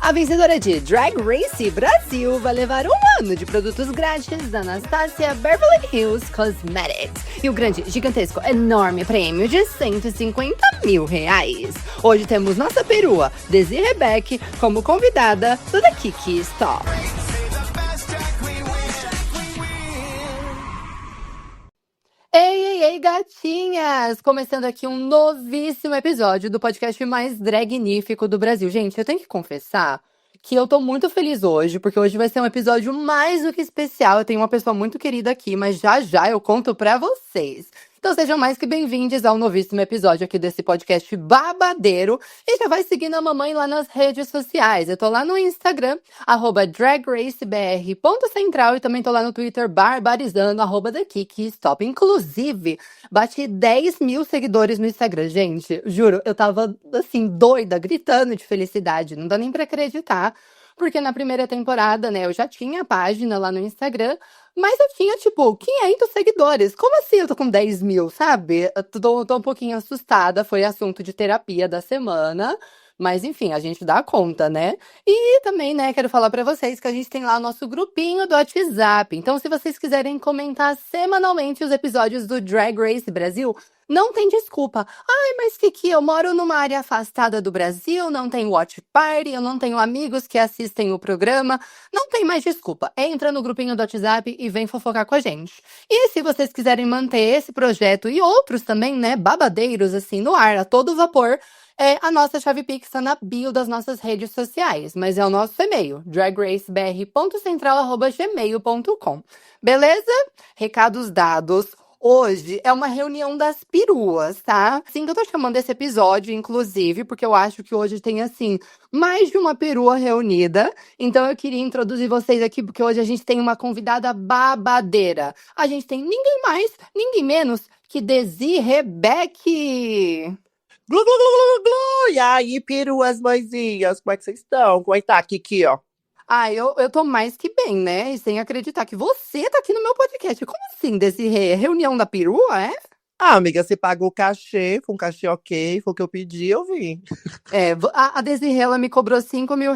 A vencedora de Drag Race Brasil vai levar 1 ano de produtos grátis da Anastasia Beverly Hills Cosmetics e o grande, gigantesco, enorme prêmio de R$150 mil. Hoje temos nossa perua, Desi Rebeck, como convidada do The Kiki Stop. Ei, gatinhas! Começando aqui um novíssimo episódio do podcast mais dragnífico do Brasil. Gente, eu tenho que confessar que eu tô muito feliz hoje, porque hoje vai ser um episódio mais do que especial. Eu tenho uma pessoa muito querida aqui, mas já já eu conto pra vocês. Então sejam mais que bem-vindos ao novíssimo episódio aqui desse podcast babadeiro. E já vai seguindo a mamãe lá nas redes sociais. Eu tô lá no Instagram, @dragracebr.central, e também tô lá no Twitter, barbarizando, @TheKikiStop. Inclusive, bati 10 mil seguidores no Instagram, gente. Juro, eu tava, assim, doida, gritando de felicidade. Não dá nem pra acreditar. Porque na primeira temporada, né, eu já tinha a página lá no Instagram, mas eu tinha, tipo, 500 seguidores. Como assim eu tô com 10 mil, sabe? Eu tô um pouquinho assustada. Foi assunto de terapia da semana. Mas, enfim, a gente dá conta, né? E também, né, quero falar pra vocês que a gente tem lá o nosso grupinho do WhatsApp. Então, se vocês quiserem comentar semanalmente os episódios do Drag Race Brasil, não tem desculpa. Ai, mas Kiki, eu moro numa área afastada do Brasil, não tenho watch party, eu não tenho amigos que assistem o programa. Não tem mais desculpa. Entra no grupinho do WhatsApp e vem fofocar com a gente. E se vocês quiserem manter esse projeto e outros também, né, babadeiros, assim, no ar, a todo vapor, a nossa chave Pix tá na bio das nossas redes sociais, mas é o nosso e-mail, dragracebr.central@gmail.com. Beleza? Recados dados. Hoje é uma reunião das peruas, tá? Sim, que eu tô chamando esse episódio, inclusive, porque eu acho que hoje tem, assim, mais de uma perua reunida. Então eu queria introduzir vocês aqui, porque hoje a gente tem uma convidada babadeira. A gente tem ninguém mais, ninguém menos que Desi Rebeck. Glu, glu, glu, glu, glu. E aí, peruas, mãezinhas, como é que vocês estão? Como é que tá, Kiki, ó? Eu tô mais que bem, né? E sem acreditar que você tá aqui no meu podcast. Como assim, Desi? Reunião da perua, é? Ah, amiga, você pagou o cachê, foi um cachê ok, foi o que eu pedi, eu vim. A Desirê, ela me cobrou R$5 mil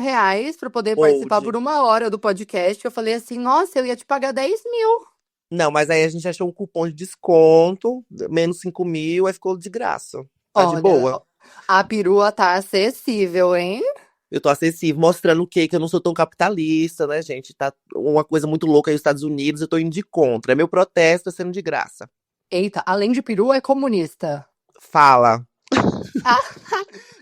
pra poder participar por Hoje. 1 hora do podcast. Eu falei assim, nossa, eu ia te pagar 10 mil. Não, mas aí a gente achou um cupom de desconto, menos 5 mil, aí ficou de graça. Tá de Olha, boa. a perua tá acessível, hein? Eu tô acessível, mostrando o quê? Que eu não sou tão capitalista, né, gente? Tá uma coisa muito louca aí nos Estados Unidos, eu tô indo de contra. É meu protesto, é sendo de graça. Eita, além de perua, é comunista. Fala. Ah,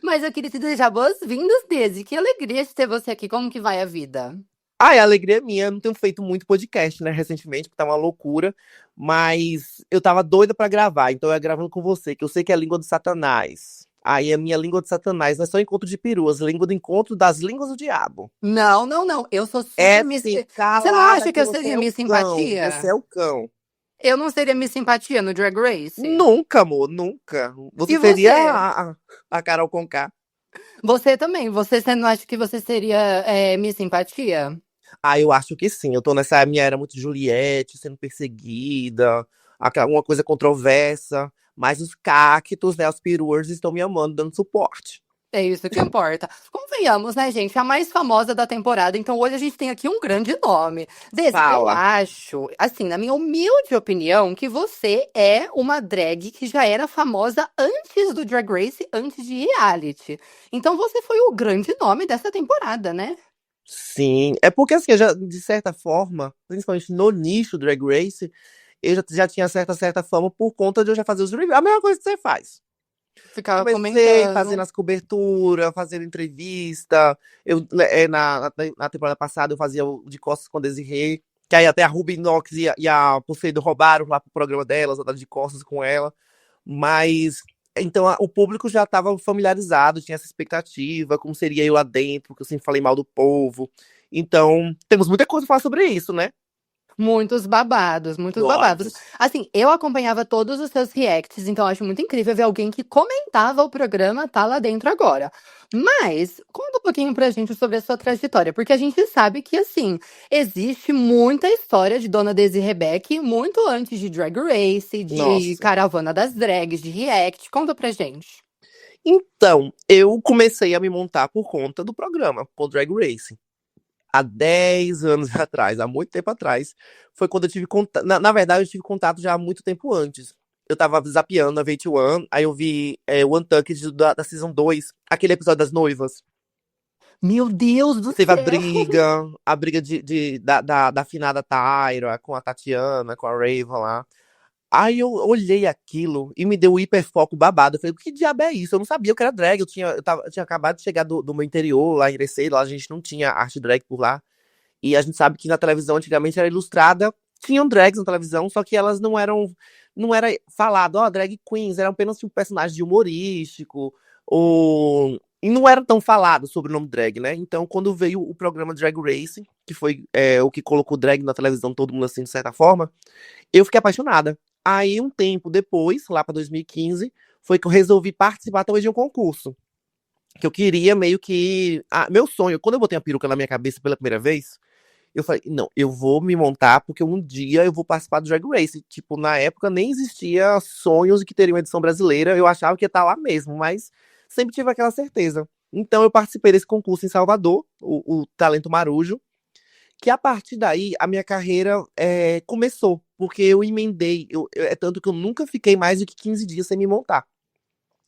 mas eu queria te desejar boas-vindas, Desi. Que alegria de ter você aqui. Como que vai a vida? Ai, a alegria é minha. Eu não tenho feito muito podcast, né, recentemente, porque tá uma loucura. Mas eu tava doida pra gravar, então eu ia gravando com você, que eu sei que é a língua do Satanás. Aí a minha língua do Satanás não é só encontro de peruas, é língua do encontro das línguas do diabo. Não, não, não. Eu sou super É Miss. sim, Você não calada acha que que eu você seria é o Miss cão. Você Simpatia? é o cão. Eu não seria Miss Simpatia no Drag Race? Nunca, amor, nunca. Você E seria você? a Carol Conká. Você também. Você não acha que você seria Miss Simpatia? Ah, eu acho que sim. Eu tô nessa minha era muito Juliette, sendo perseguida, uma coisa controversa. Mas os cactos, né, os peruas estão me amando, dando suporte. É isso que importa. Convenhamos, né, gente? A mais famosa da temporada. Então hoje a gente tem aqui um grande nome. Desi, eu Fala. acho, assim, na minha humilde opinião, que você é uma drag que já era famosa antes do Drag Race, antes de reality. Então você foi o grande nome dessa temporada, né? Sim, é porque assim, eu já, de certa forma, principalmente no nicho Drag Race, eu já tinha certa fama por conta de eu já fazer os reviews. A mesma coisa que você faz. Ficava Comecei fazendo comentando. as coberturas, fazendo entrevista. Na temporada passada eu fazia o de costas com a Desirê, que aí até a Ruby Knox e a Pulseido roubaram lá pro programa delas, eu tava de costas com ela. Mas então o público já estava familiarizado, tinha essa expectativa, como seria eu lá dentro, porque eu sempre falei mal do povo. Então, temos muita coisa pra falar sobre isso, né? Muitos babados, muitos babados. Óbvio. Assim, eu acompanhava todos os seus reacts, então acho muito incrível ver alguém que comentava o programa tá lá dentro agora. Mas, conta um pouquinho pra gente sobre a sua trajetória, porque a gente sabe que, assim, existe muita história de Dona Desi Rebeck, muito antes de Drag Race, de Nossa. Caravana das Drags, de React. Conta pra gente. Então, eu comecei a me montar por conta do programa, com o Drag Race. Há 10 anos atrás, há muito tempo atrás, foi quando eu tive contato. Na verdade, eu tive contato já há muito tempo antes. Eu tava zapeando na VH1, aí eu vi o Untucked da Season 2, aquele episódio das noivas. Meu Deus do Teve céu! a briga da afinada Tyra com a Tatiana, com a Raven lá. Aí eu olhei aquilo e me deu um hiperfoco babado. Eu falei, que diabo é isso? Eu não sabia o que era drag. Eu tinha acabado de chegar do meu interior, lá em Irecê, lá a gente não tinha arte drag por lá. E a gente sabe que na televisão antigamente era ilustrada, tinham drags na televisão, só que elas não era falado, ó, drag queens, eram apenas tipo personagens de humorístico, ou e não era tão falado sobre o nome drag, né? Então, quando veio o programa Drag Race, que foi o que colocou drag na televisão, todo mundo assim, de certa forma, eu fiquei apaixonada. Aí, um tempo depois, lá pra 2015, foi que eu resolvi participar talvez de um concurso. Que eu queria meio que. Meu sonho, quando eu botei a peruca na minha cabeça pela primeira vez, eu falei, não, eu vou me montar porque um dia eu vou participar do Drag Race. Tipo, na época nem existia sonhos de que teria uma edição brasileira. Eu achava que ia estar lá mesmo, mas sempre tive aquela certeza. Então eu participei desse concurso em Salvador, o Talento Marujo, que a partir daí a minha carreira começou, porque eu emendei. É tanto que eu nunca fiquei mais de que 15 dias sem me montar.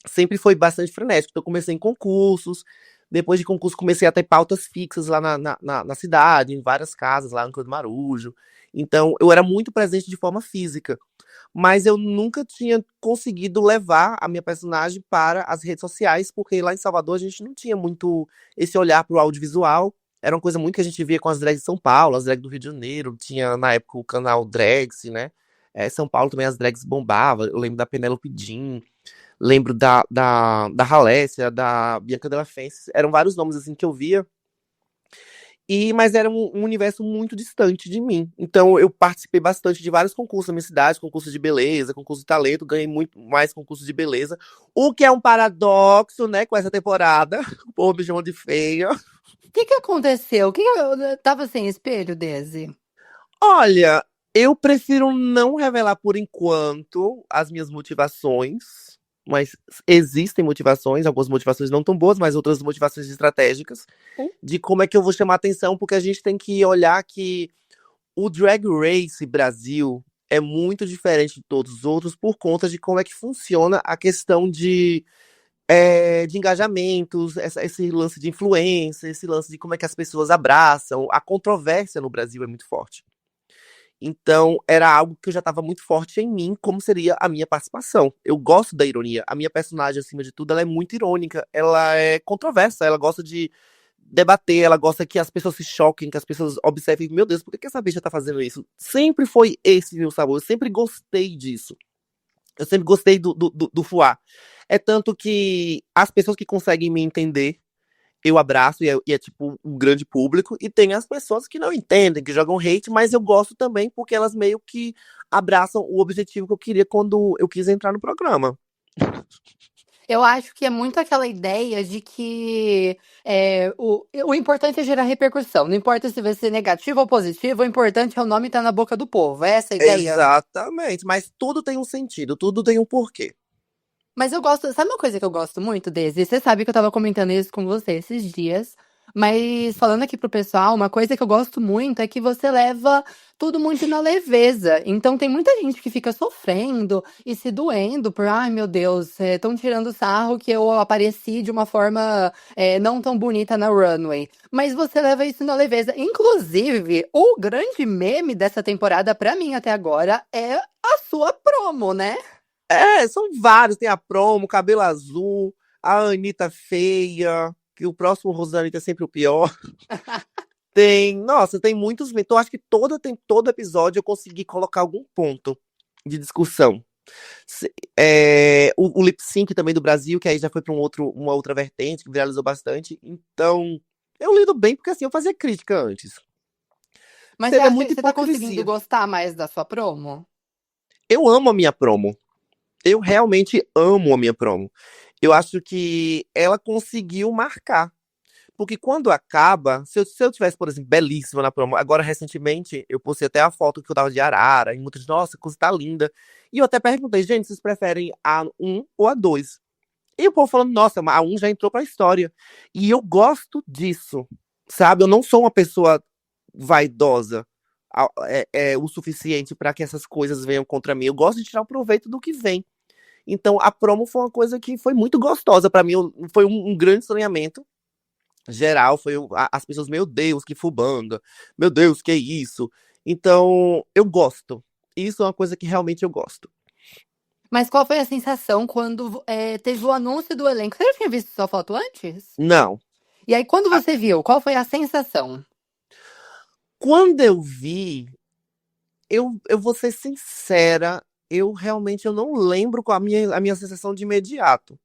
Sempre foi bastante frenético. Então, eu comecei em concursos. Depois de concurso, comecei a ter pautas fixas lá na cidade, em várias casas, lá no Canto do Marujo. Então, eu era muito presente de forma física. Mas eu nunca tinha conseguido levar a minha personagem para as redes sociais, porque lá em Salvador a gente não tinha muito esse olhar para o audiovisual. Era uma coisa muito que a gente via com as drags de São Paulo, as drags do Rio de Janeiro. Tinha, na época, o canal Drags, né? São Paulo também as drags bombavam. Eu lembro da Penélope Jean. Lembro da Halécia, da Bianca Della Fence. Eram vários nomes assim que eu via. Mas era um universo muito distante de mim. Então eu participei bastante de vários concursos na minha cidade, concursos de beleza, concurso de talento, ganhei muito mais concursos de beleza. O que é um paradoxo, né, com essa temporada. O povo me chamou de feia. O que que aconteceu? Tava sem espelho, Desi? Olha, eu prefiro não revelar por enquanto as minhas motivações, mas existem motivações, algumas motivações não tão boas, mas outras motivações estratégicas, de como é que eu vou chamar atenção, porque a gente tem que olhar que o Drag Race Brasil é muito diferente de todos os outros por conta de como é que funciona a questão de engajamentos, esse lance de influência, esse lance de como é que as pessoas abraçam. A controvérsia no Brasil é muito forte. Então, era algo que eu já estava muito forte em mim, como seria a minha participação. Eu gosto da ironia. A minha personagem, acima de tudo, ela é muito irônica. Ela é controversa, ela gosta de debater, ela gosta que as pessoas se choquem, que as pessoas observem, meu Deus, por que essa bicha tá fazendo isso? Sempre foi esse meu sabor, eu sempre gostei disso. Eu sempre gostei do fuá. É tanto que as pessoas que conseguem me entender eu abraço e é tipo um grande público, e tem as pessoas que não entendem, que jogam hate, mas eu gosto também porque elas meio que abraçam o objetivo que eu queria quando eu quis entrar no programa. Eu acho que é muito aquela ideia de que o importante é gerar repercussão. Não importa se vai ser negativo ou positivo, o importante é o nome estar na boca do povo. É essa a ideia? Exatamente, mas tudo tem um sentido, tudo tem um porquê. Mas eu gosto, sabe uma coisa que eu gosto muito desse? Você sabe que eu tava comentando isso com você esses dias, mas falando aqui pro pessoal, uma coisa que eu gosto muito é que você leva tudo muito na leveza. Então tem muita gente que fica sofrendo e se doendo por, ai meu Deus, estão tirando sarro que eu apareci de uma forma não tão bonita na runway. Mas você leva isso na leveza. Inclusive, o grande meme dessa temporada pra mim até agora é a sua promo, né? São vários, tem a promo, cabelo azul, a Anitta feia, que o próximo Rosanita é sempre o pior. Nossa, tem muitos, então acho que todo episódio eu consegui colocar algum ponto de discussão. O lip sync também do Brasil, que aí já foi para uma outra vertente, que viralizou bastante. Então, eu lido bem, porque assim, eu fazia crítica antes. Mas você Seria acha que muita você tá conseguindo hipocrisia. gostar mais da sua promo? Eu amo a minha promo. Eu realmente amo a minha promo. Eu acho que ela conseguiu marcar. Porque quando acaba, se eu tivesse, por exemplo, belíssima na promo, agora recentemente eu postei até a foto que eu tava de arara, e muitos, nossa, a coisa tá linda. E eu até perguntei, gente, vocês preferem a um ou a 2? E o povo falando, nossa, a um já entrou pra história. E eu gosto disso, sabe? Eu não sou uma pessoa vaidosa o suficiente para que essas coisas venham contra mim. Eu gosto de tirar o proveito do que vem. Então, a promo foi uma coisa que foi muito gostosa para mim. Foi um grande estranhamento geral. As pessoas, meu Deus, que fubanga. Meu Deus, que isso. Então, eu gosto. Isso é uma coisa que realmente eu gosto. Mas qual foi a sensação quando teve o anúncio do elenco? Você já tinha visto sua foto antes? Não. E aí, quando A- você viu, qual foi a sensação? Quando eu vi, eu vou ser sincera, eu não lembro qual a minha sensação de imediato.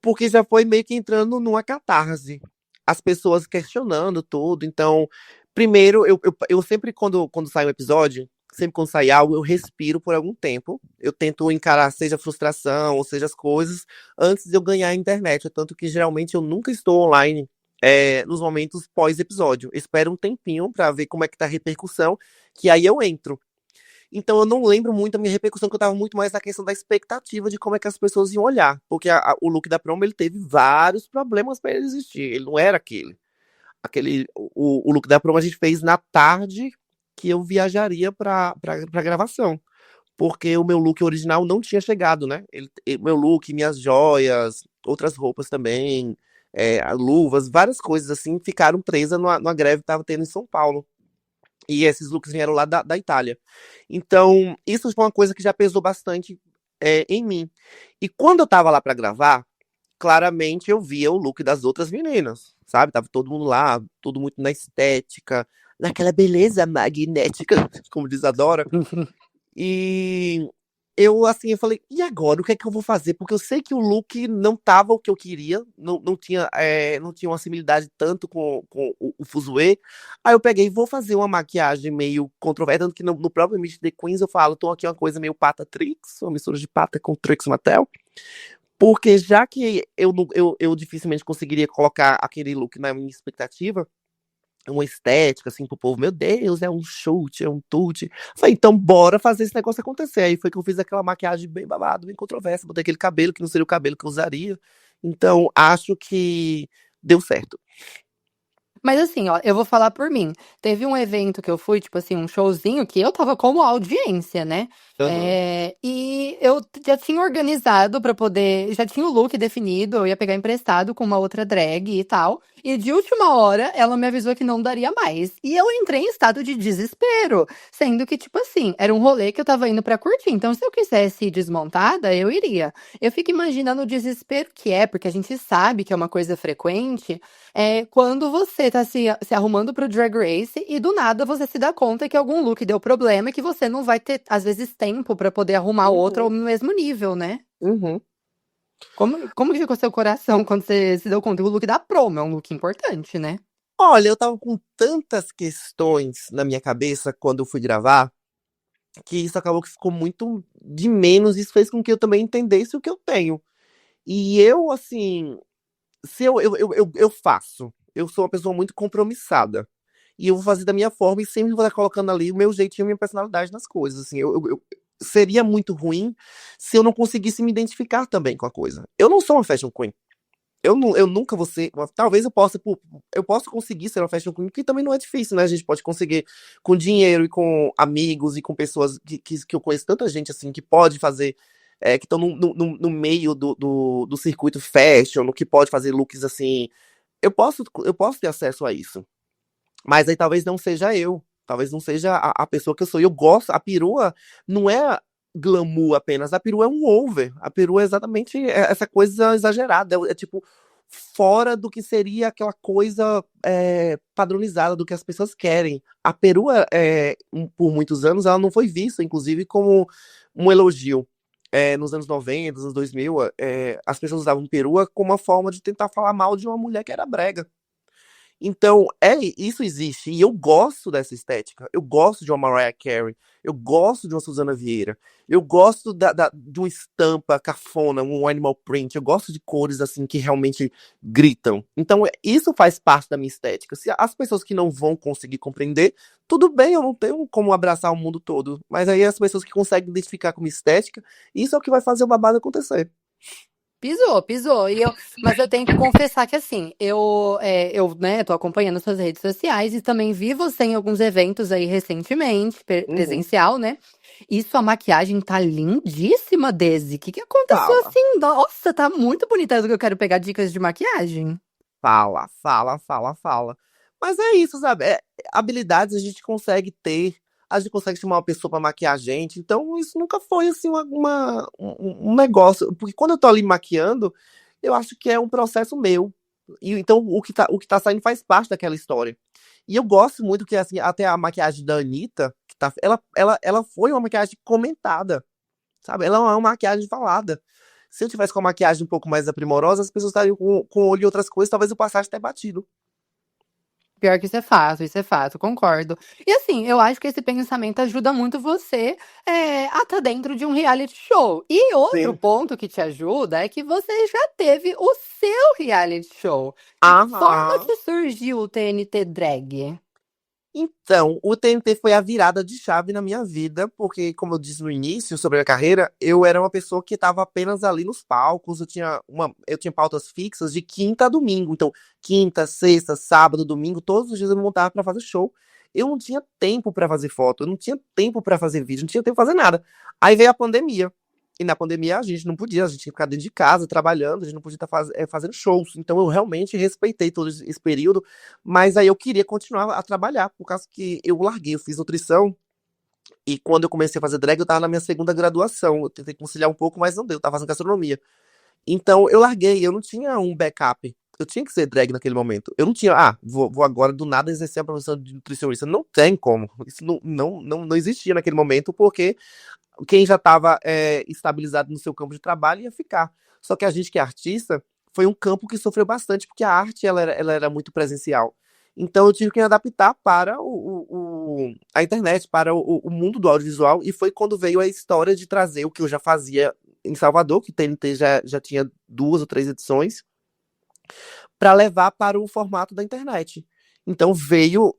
Porque já foi meio que entrando numa catarse. As pessoas questionando tudo. Então, primeiro, eu sempre, quando sai um episódio, sempre quando sai algo, eu respiro por algum tempo. Eu tento encarar, seja a frustração, ou seja as coisas, antes de eu ganhar a internet. Tanto que geralmente eu nunca estou online. Nos momentos pós-episódio. Espero um tempinho pra ver como é que tá a repercussão, que aí eu entro. Então eu não lembro muito a minha repercussão, que eu tava muito mais na questão da expectativa de como é que as pessoas iam olhar. Porque o look da promo, ele teve vários problemas para ele existir. Ele não era aquele. O look da promo a gente fez na tarde que eu viajaria pra gravação. Porque o meu look original não tinha chegado, né? Meu look, minhas joias, outras roupas também, luvas, várias coisas assim, ficaram presas numa greve que tava tendo em São Paulo. E esses looks vieram lá da Itália. Então, isso foi uma coisa que já pesou bastante em mim. E quando eu tava lá pra gravar, claramente eu via o look das outras meninas, sabe? Tava todo mundo lá, tudo muito na estética, naquela beleza magnética, como diz a Dora. E eu falei, e agora? O que é que eu vou fazer? Porque eu sei que o look não tava o que eu queria, não tinha uma similaridade tanto com o fuzuê. Aí eu peguei, vou fazer uma maquiagem meio controversa, tanto que no próprio Meet the Queens eu falo, tô aqui uma coisa meio Pata Trix, uma mistura de Pata com Trix Mattel. Porque já que eu dificilmente conseguiria colocar aquele look na minha expectativa, uma estética, assim, pro povo, meu Deus, é um chute, é um tute. Falei, então bora fazer esse negócio acontecer. Aí foi que eu fiz aquela maquiagem bem babado, bem controversa, botei aquele cabelo que não seria o cabelo que eu usaria. Então, acho que deu certo. Mas assim, ó, eu vou falar por mim. Teve um evento que eu fui, tipo assim, um showzinho que eu tava como audiência, né? Aham. E eu já tinha organizado pra poder, já tinha o look definido, eu ia pegar emprestado com uma outra drag e tal. E de última hora, ela me avisou que não daria mais. E eu entrei em estado de desespero, sendo que, tipo assim, era um rolê que eu tava indo pra curtir. Então, se eu quisesse ir desmontada, eu iria. Eu fico imaginando o desespero que é, porque a gente sabe que é uma coisa frequente. Quando você tá se arrumando pro Drag Race e do nada você se dá conta que algum look deu problema e que você não vai ter, às vezes, tempo pra poder arrumar outro ao Uhum. mesmo nível, né? Uhum. Como que ficou seu coração quando você se deu conta que o look da promo é um look importante, né? Olha, eu tava com tantas questões na minha cabeça quando eu fui gravar, que isso acabou que ficou muito de menos. Isso fez com que eu também entendesse o que eu tenho. E eu, assim, se eu faço. Eu sou uma pessoa muito compromissada. E eu vou fazer da minha forma e sempre vou estar colocando ali o meu jeitinho, a minha personalidade nas coisas. Assim, seria muito ruim se eu não conseguisse me identificar também com a coisa. Eu não sou uma fashion queen. Eu nunca vou ser. Talvez eu possa conseguir ser uma fashion queen, que também não é difícil, né? A gente pode conseguir com dinheiro e com amigos e com pessoas que eu conheço tanta gente assim que pode fazer, que estão no meio do circuito fashion, que pode fazer looks assim. Eu posso ter acesso a isso. Mas aí talvez não seja eu. Talvez não seja a pessoa que eu sou. E eu gosto. A perua não é glamour apenas. A perua é um over. A perua é exatamente essa coisa exagerada. É tipo fora do que seria aquela coisa padronizada do que as pessoas querem. A perua, por muitos anos, ela não foi vista, inclusive, como um elogio. Nos anos 90, nos anos 2000, as pessoas usavam perua como uma forma de tentar falar mal de uma mulher que era brega. Então, isso existe. E eu gosto dessa estética. Eu gosto de uma Mariah Carey. Eu gosto de uma Suzana Vieira. Eu gosto de uma estampa cafona, um animal print. Eu gosto de cores assim que realmente gritam. Então, isso faz parte da minha estética. Se as pessoas que não vão conseguir compreender, tudo bem, eu não tenho como abraçar o mundo todo. Mas aí as pessoas que conseguem identificar como estética, isso é o que vai fazer o babado acontecer. Pisou, pisou. Mas eu tenho que confessar que assim, né, tô acompanhando suas redes sociais e também vi você em alguns eventos aí recentemente, Uhum. presencial, né? E sua maquiagem tá lindíssima, Desi. O que que aconteceu Fala, assim? Nossa, tá muito bonita. Eu quero pegar dicas de maquiagem. fala. Mas é isso, sabe? Habilidades a gente consegue ter, a gente consegue chamar uma pessoa pra maquiar a gente. Então, isso nunca foi assim um negócio. Porque quando eu tô ali maquiando, eu acho que é um processo meu. E então o que tá saindo faz parte daquela história. E eu gosto muito que assim, até a maquiagem da Anitta, ela foi uma maquiagem comentada. Sabe? Ela é uma maquiagem falada. Se eu tivesse com a maquiagem um pouco mais aprimorosa, as pessoas estariam com o olho em outras coisas, talvez eu passasse até batido. Pior que isso é fato, concordo. E assim, eu acho que esse pensamento ajuda muito você a estar dentro de um reality show. E outro Sim. ponto que te ajuda é que você já teve o seu reality show. De que forma Aham. que surgiu o TNT Drag? Então, o TNT foi a virada de chave na minha vida, porque, como eu disse no início sobre a carreira, eu era uma pessoa que estava apenas ali nos palcos, eu tinha pautas fixas de quinta a domingo. Então, quinta, sexta, sábado, domingo, todos os dias eu me montava para fazer show. Eu não tinha tempo para fazer foto, eu não tinha tempo para fazer vídeo, não tinha tempo para fazer nada. Aí veio a pandemia. E na pandemia a gente não podia, a gente tinha que ficar dentro de casa trabalhando, a gente não podia estar fazendo shows. Então eu realmente respeitei todo esse período, mas aí eu queria continuar a trabalhar, por causa que eu larguei, eu fiz nutrição, e quando eu comecei a fazer drag, eu tava na minha segunda graduação. Eu tentei conciliar um pouco, mas não deu, eu tava fazendo gastronomia. Então eu larguei, eu não tinha um backup. Eu tinha que ser drag naquele momento. Eu não tinha, vou agora do nada exercer a profissão de nutricionista. Não tem como. Isso não existia naquele momento, porque quem já estava estabilizado no seu campo de trabalho ia ficar. Só que a gente que é artista, foi um campo que sofreu bastante, porque a arte ela era muito presencial. Então eu tive que me adaptar para a internet, para o mundo do audiovisual, e foi quando veio a história de trazer o que eu já fazia em Salvador, que o TNT já tinha 2 ou 3 edições, para levar para o formato da internet. Então veio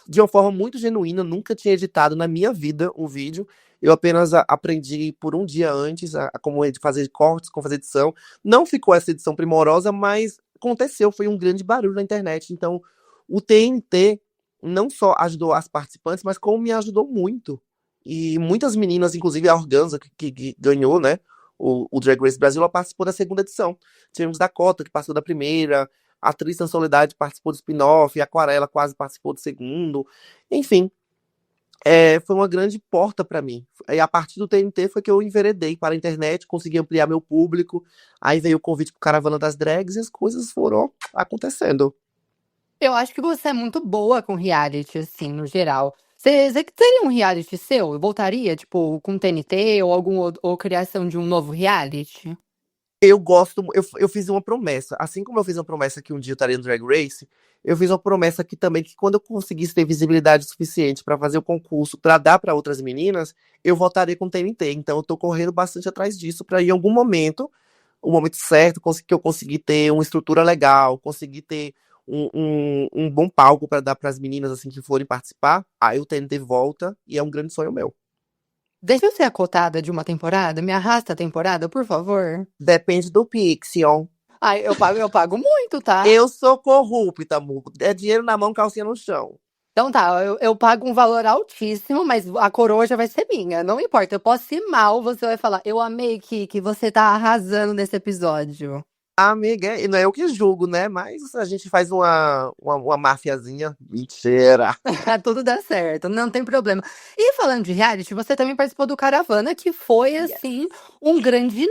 de uma forma muito genuína, nunca tinha editado na minha vida um vídeo. Eu apenas aprendi por um dia antes a como fazer cortes, como fazer edição. Não ficou essa edição primorosa, mas aconteceu, foi um grande barulho na internet. Então, o TNT não só ajudou as participantes, mas como me ajudou muito. E muitas meninas, inclusive a Organza, que ganhou, né? O Drag Race Brasil, ela participou da segunda edição. Tivemos Dakota, que passou da primeira, a Tristan Soledade participou do spin-off, a Aquarela quase participou do segundo. Enfim, foi uma grande porta para mim. E a partir do TNT foi que eu enveredei para a internet, consegui ampliar meu público. Aí veio o convite para Caravana das Drags e as coisas foram acontecendo. Eu acho que você é muito boa com reality, assim, no geral. Você que teria um reality seu? Voltaria, tipo, com TNT ou ou criação de um novo reality? Eu gosto, eu fiz uma promessa. Assim como eu fiz uma promessa que um dia eu estaria no Drag Race, eu fiz uma promessa aqui também que quando eu conseguisse ter visibilidade suficiente para fazer o concurso, para dar para outras meninas, eu voltaria com o TNT. Então eu tô correndo bastante atrás disso para em algum momento, o momento certo, que eu conseguir ter uma estrutura legal, conseguir ter um bom palco para dar para as meninas assim que forem participar, aí o TNT volta e é um grande sonho meu. Deixa eu ser a cotada de uma temporada? Me arrasta a temporada, por favor. Depende do Pixion. Ai, eu pago muito, tá? Eu sou corrupta, amor. É dinheiro na mão, calcinha no chão. Então tá, eu pago um valor altíssimo, mas a coroa já vai ser minha. Não importa, eu posso ir mal, você vai falar, eu amei que você tá arrasando nesse episódio. Amiga, e não é eu que julgo, né? Mas a gente faz uma máfiazinha. Mentira. Tudo dá certo, não tem problema. E falando de reality, você também participou do Caravana, que foi, Yes. assim, um grande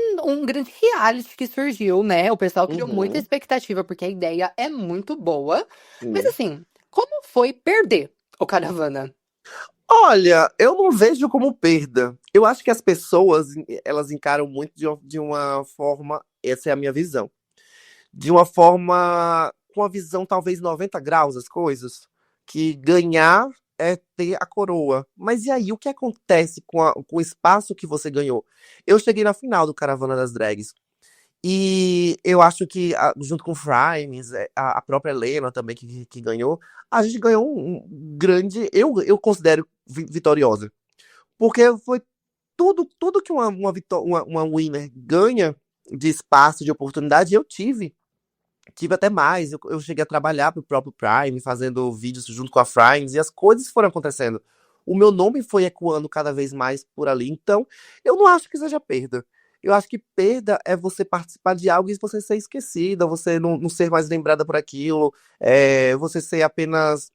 reality que surgiu, né? O pessoal criou muita Uhum. expectativa, porque a ideia é muito boa. Mas, Sim. assim, como foi perder o Caravana? Olha, eu não vejo como perda. Eu acho que as pessoas, elas encaram muito de uma forma, essa é a minha visão, de uma forma, com a visão talvez 90 graus as coisas, que ganhar é ter a coroa. Mas e aí, o que acontece com o espaço que você ganhou? Eu cheguei na final do Caravana das Drags. E eu acho que, junto com o Frimes, a própria Helena também, que ganhou, a gente ganhou um grande. Eu considero vitoriosa. Porque foi tudo que uma winner ganha. de espaço, de oportunidade, eu tive até mais. Eu cheguei a trabalhar pro próprio Prime, fazendo vídeos junto com a Frimes, e as coisas foram acontecendo. O meu nome foi ecoando cada vez mais por ali. Então, eu não acho que seja perda. Eu acho que perda é você participar de algo e você ser esquecida, você não ser mais lembrada por aquilo, você ser apenas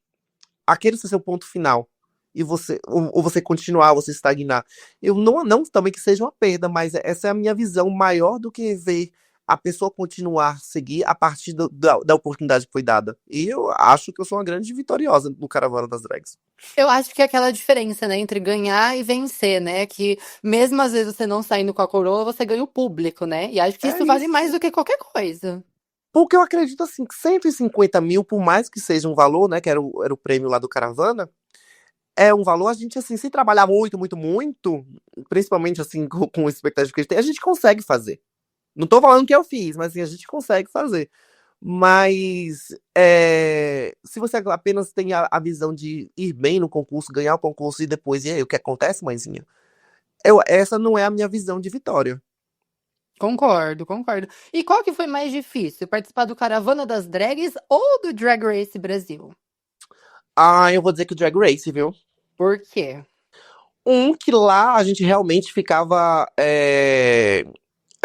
aquele ser seu ponto final. E você, ou você continuar, você estagnar. Eu não também que seja uma perda, mas essa é a minha visão maior do que ver a pessoa continuar a seguir a partir da oportunidade que foi dada. E eu acho que eu sou uma grande vitoriosa no Caravana das Drags. Eu acho que é aquela diferença, né, entre ganhar e vencer, né? Que mesmo às vezes você não saindo com a coroa, você ganha o público, né? E acho que É isso vale mais isso. do que qualquer coisa. Porque eu acredito assim, que 150 mil, por mais que seja um valor, né, que era o prêmio lá do Caravana, é um valor, a gente, assim, se trabalhar muito, muito, muito, principalmente, assim, com o expectativa que a gente tem, a gente consegue fazer. Não tô falando que eu fiz, mas assim, a gente consegue fazer. Mas se você apenas tem a visão de ir bem no concurso, ganhar o concurso e depois, e aí, o que acontece, mãezinha? Essa não é a minha visão de vitória. Concordo, concordo. E qual que foi mais difícil? Participar do Caravana das Drags ou do Drag Race Brasil? Ah, eu vou dizer que o Drag Race, viu? Por quê? Que lá a gente realmente ficava. É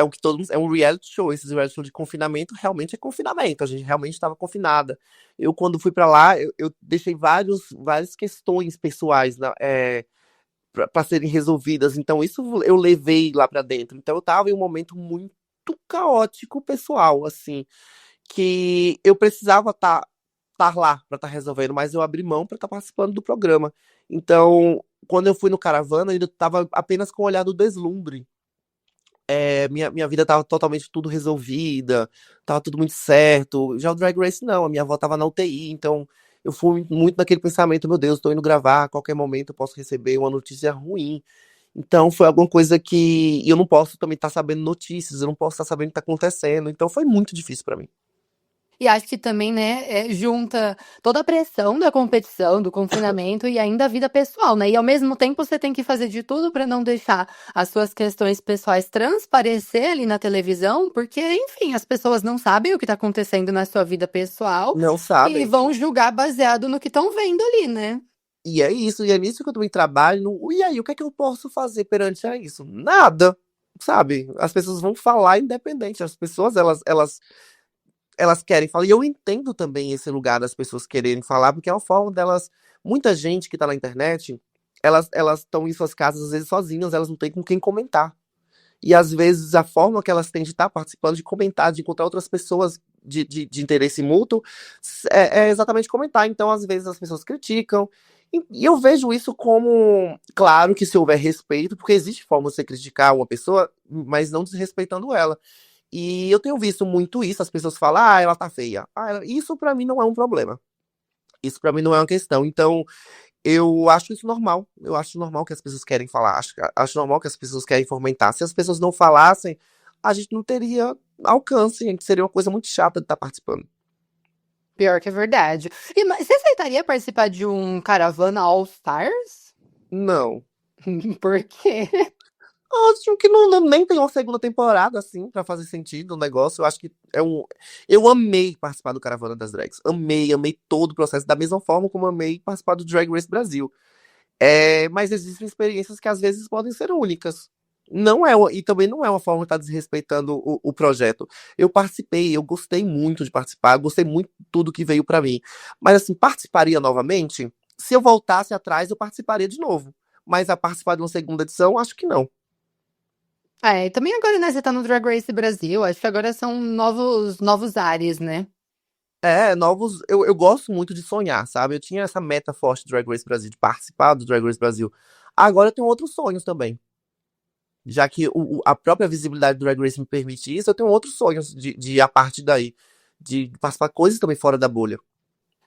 o que todo mundo. É um reality show. Esses reality show de confinamento realmente é confinamento. A gente realmente estava confinada. Eu, quando fui pra lá, eu deixei várias questões pessoais para serem resolvidas. Então, isso eu levei lá pra dentro. Então, eu tava em um momento muito caótico pessoal, assim, que eu precisava estar lá pra estar resolvendo, mas eu abri mão pra estar participando do programa. Então, quando eu fui no Caravana, eu ainda tava apenas com o olhar do deslumbre. Minha vida tava totalmente tudo resolvida, tava tudo muito certo. Já o Drag Race não, a minha avó tava na UTI, então eu fui muito naquele pensamento, meu Deus, tô indo gravar, a qualquer momento eu posso receber uma notícia ruim. Então foi alguma coisa que eu não posso também estar sabendo notícias, eu não posso estar sabendo o que tá acontecendo. Então foi muito difícil pra mim. E acho que também, né, junta toda a pressão da competição, do confinamento e ainda a vida pessoal, né? E ao mesmo tempo você tem que fazer de tudo para não deixar as suas questões pessoais transparecer ali na televisão, porque, enfim, as pessoas não sabem o que tá acontecendo na sua vida pessoal Não e sabem. vão julgar baseado no que estão vendo ali, né? E é isso, e é nisso que eu também trabalho. E aí, o que é que eu posso fazer perante a isso? Nada, sabe? As pessoas vão falar independente. As pessoas, elas querem falar. E eu entendo também esse lugar das pessoas quererem falar, porque é uma forma delas. Muita gente que tá na internet, elas estão em suas casas, às vezes, sozinhas, elas não têm com quem comentar. E às vezes a forma que elas têm de estar participando, de comentar, de encontrar outras pessoas de interesse mútuo, é exatamente comentar. Então, às vezes, as pessoas criticam. E eu vejo isso como, claro que se houver respeito, porque existe forma de você criticar uma pessoa, mas não desrespeitando ela. E eu tenho visto muito isso, as pessoas falam, ah, ela tá feia. Isso pra mim não é um problema. Isso pra mim não é uma questão. Então, eu acho isso normal. Eu acho normal que as pessoas querem falar. Acho normal que as pessoas querem fomentar. Se as pessoas não falassem, a gente não teria alcance. Seria uma coisa muito chata de estar participando. Pior que é verdade. E, mas você aceitaria participar de um Caravana All Stars? Não. Por quê? Acho que nem tem uma segunda temporada, assim, pra fazer sentido o negócio. Eu acho que é um. Eu amei participar do Caravana das Drags. Amei todo o processo, da mesma forma como amei participar do Drag Race Brasil. Mas existem experiências que às vezes podem ser únicas. Não é, e também não é uma forma de estar desrespeitando o projeto. Eu participei, eu gostei muito de participar, eu gostei muito de tudo que veio pra mim. Mas assim, participaria novamente? Se eu voltasse atrás, eu participaria de novo. Mas a participar de uma segunda edição, acho que não. E também agora, né, você tá no Drag Race Brasil, acho que agora são novos ares, né? Novos. Eu gosto muito de sonhar, sabe? Eu tinha essa meta forte do Drag Race Brasil, de participar do Drag Race Brasil. Agora eu tenho outros sonhos também. Já que a própria visibilidade do Drag Race me permite isso, eu tenho outros sonhos de a partir daí, de participar de coisas também fora da bolha.